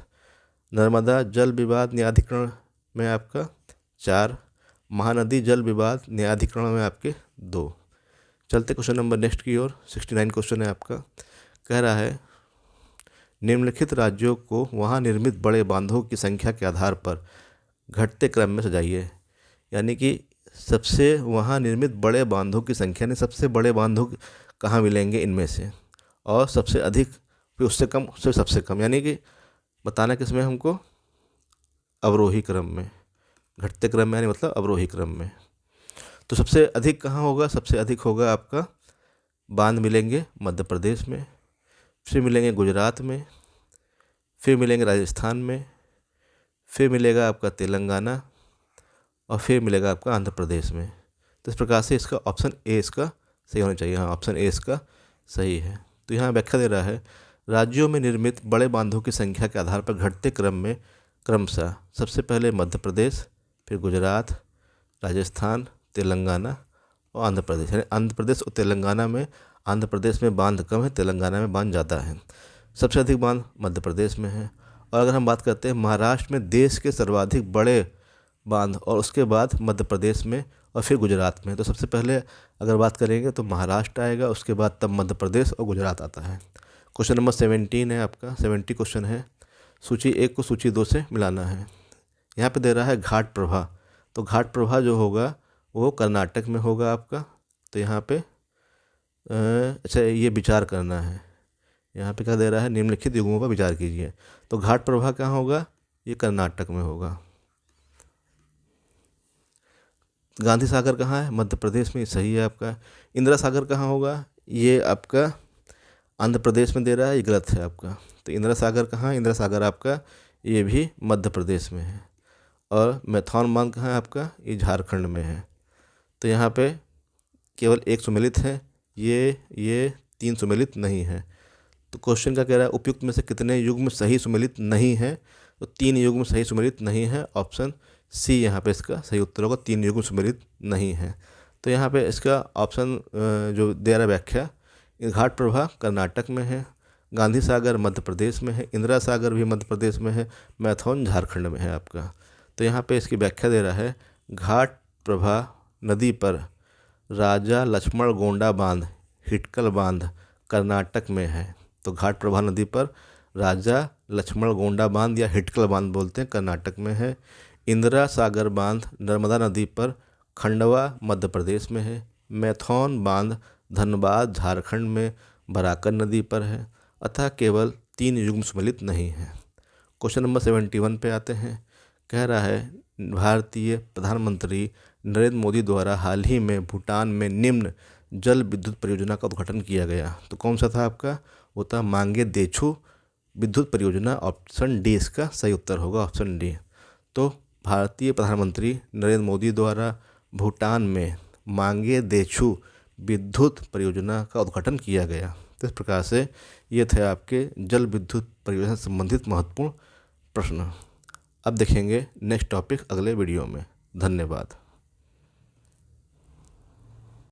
नर्मदा जल विवाद न्यायाधिकरण में आपका 4। महानदी जल विवाद न्यायाधिकरण में आपके 2। चलते क्वेश्चन नंबर नेक्स्ट की ओर। 69 क्वेश्चन है आपका। कह रहा है निम्नलिखित राज्यों को वहाँ निर्मित बड़े बांधों की संख्या के आधार पर घटते क्रम में सजाइए। यानी कि सबसे वहाँ निर्मित बड़े बांधों की संख्या ने, सबसे बड़े बांधों कहाँ मिलेंगे इनमें से, और सबसे अधिक, फिर उससे कम, उससे सबसे कम, यानी कि बताना किस में हमको? अवरोही क्रम में। घटते क्रम में यानी मतलब अवरोही क्रम में। तो सबसे अधिक कहाँ होगा? सबसे अधिक होगा आपका बांध मिलेंगे मध्य प्रदेश में, फिर मिलेंगे गुजरात में, फिर मिलेंगे राजस्थान में, फिर मिलेगा आपका तेलंगाना, और फिर मिलेगा आपका आंध्र प्रदेश में। तो इस प्रकार से इसका ऑप्शन ए इसका सही होना चाहिए। हाँ, ऑप्शन ए इसका सही है। तो यहाँ व्याख्या दे रहा है राज्यों में निर्मित बड़े बांधों की संख्या के आधार पर घटते क्रम में क्रमशः सबसे पहले मध्य प्रदेश, फिर गुजरात, राजस्थान, तेलंगाना और आंध्र प्रदेश। यानी आंध्र प्रदेश और तेलंगाना में, आंध्र प्रदेश में बांध कम है, तेलंगाना में बांध ज़्यादा है। सबसे अधिक बांध मध्य प्रदेश में है। और अगर हम बात करते हैं महाराष्ट्र में देश के सर्वाधिक बड़े बांध, और उसके बाद मध्य प्रदेश में, और फिर गुजरात में। तो सबसे पहले अगर बात करेंगे तो महाराष्ट्र आएगा, उसके बाद तब मध्य प्रदेश और गुजरात आता है। क्वेश्चन नंबर 17 है आपका, 70 क्वेश्चन है। सूची 1 को सूची 2 से मिलाना है। यहाँ पे दे रहा है घाट प्रभा। तो घाट प्रभा जो होगा वो कर्नाटक में होगा आपका। तो यहाँ पे अच्छा, ये विचार करना है। यहाँ पे क्या दे रहा है? निम्नलिखित युग्मों पर विचार कीजिए। तो घाट प्रभा कहाँ होगा? ये कर्नाटक में होगा। गांधी सागर कहाँ है? मध्य प्रदेश में, सही है आपका। इंदिरा सागर कहाँ होगा? ये आपका आंध्र प्रदेश में दे रहा है, ये गलत है आपका। तो इंदिरा सागर कहाँ है? इंदिरा सागर आपका ये भी मध्य प्रदेश में है। और मैथौन बांध कहाँ है आपका? ये झारखंड में है। तो यहाँ पे केवल एक सुमेलित है, ये 3 सुमेलित नहीं है। तो क्वेश्चन का कह रहा है उपयुक्त में से कितने युग्म सही सुमेलित नहीं है? तो 3 युग्म सही सुमेलित नहीं है। ऑप्शन सी यहाँ पे इसका सही उत्तर होगा, 3 युग्म सुमेलित नहीं है। तो यहाँ पे इसका ऑप्शन जो दे रहा व्याख्या, घाट प्रभा कर्नाटक में है, गांधी सागर मध्य प्रदेश में है, इंदिरा सागर भी मध्य प्रदेश में है, मैथौन झारखंड में है आपका। तो यहाँ पे इसकी व्याख्या दे रहा है घाट प्रभा नदी पर राजा लक्ष्मण गोंडा बांध, हिटकल बांध कर्नाटक में है। तो घाट प्रभा नदी पर राजा लक्ष्मण गोंडा बांध या हिटकल बांध बोलते हैं, कर्नाटक में है। इंदिरा सागर बांध नर्मदा नदी पर खंडवा मध्य प्रदेश में है। मैथौन बांध धनबाद झारखंड में बराकर नदी पर है। अतः केवल 3 युग्म सुमेलित नहीं है। क्वेश्चन नंबर 71 पे आते हैं। कह रहा है भारतीय प्रधानमंत्री नरेंद्र मोदी द्वारा हाल ही में भूटान में निम्न जल विद्युत परियोजना का उद्घाटन किया गया। तो कौन सा था आपका? वो था मांगे देछू विद्युत परियोजना। ऑप्शन डी इसका सही उत्तर होगा, ऑप्शन डी। तो भारतीय प्रधानमंत्री नरेंद्र मोदी द्वारा भूटान में मांगे देछू विद्युत परियोजना का उद्घाटन किया गया। तो इस प्रकार से ये थे आपके जल विद्युत परियोजना से संबंधित महत्वपूर्ण प्रश्न। अब देखेंगे नेक्स्ट टॉपिक अगले वीडियो में। धन्यवाद।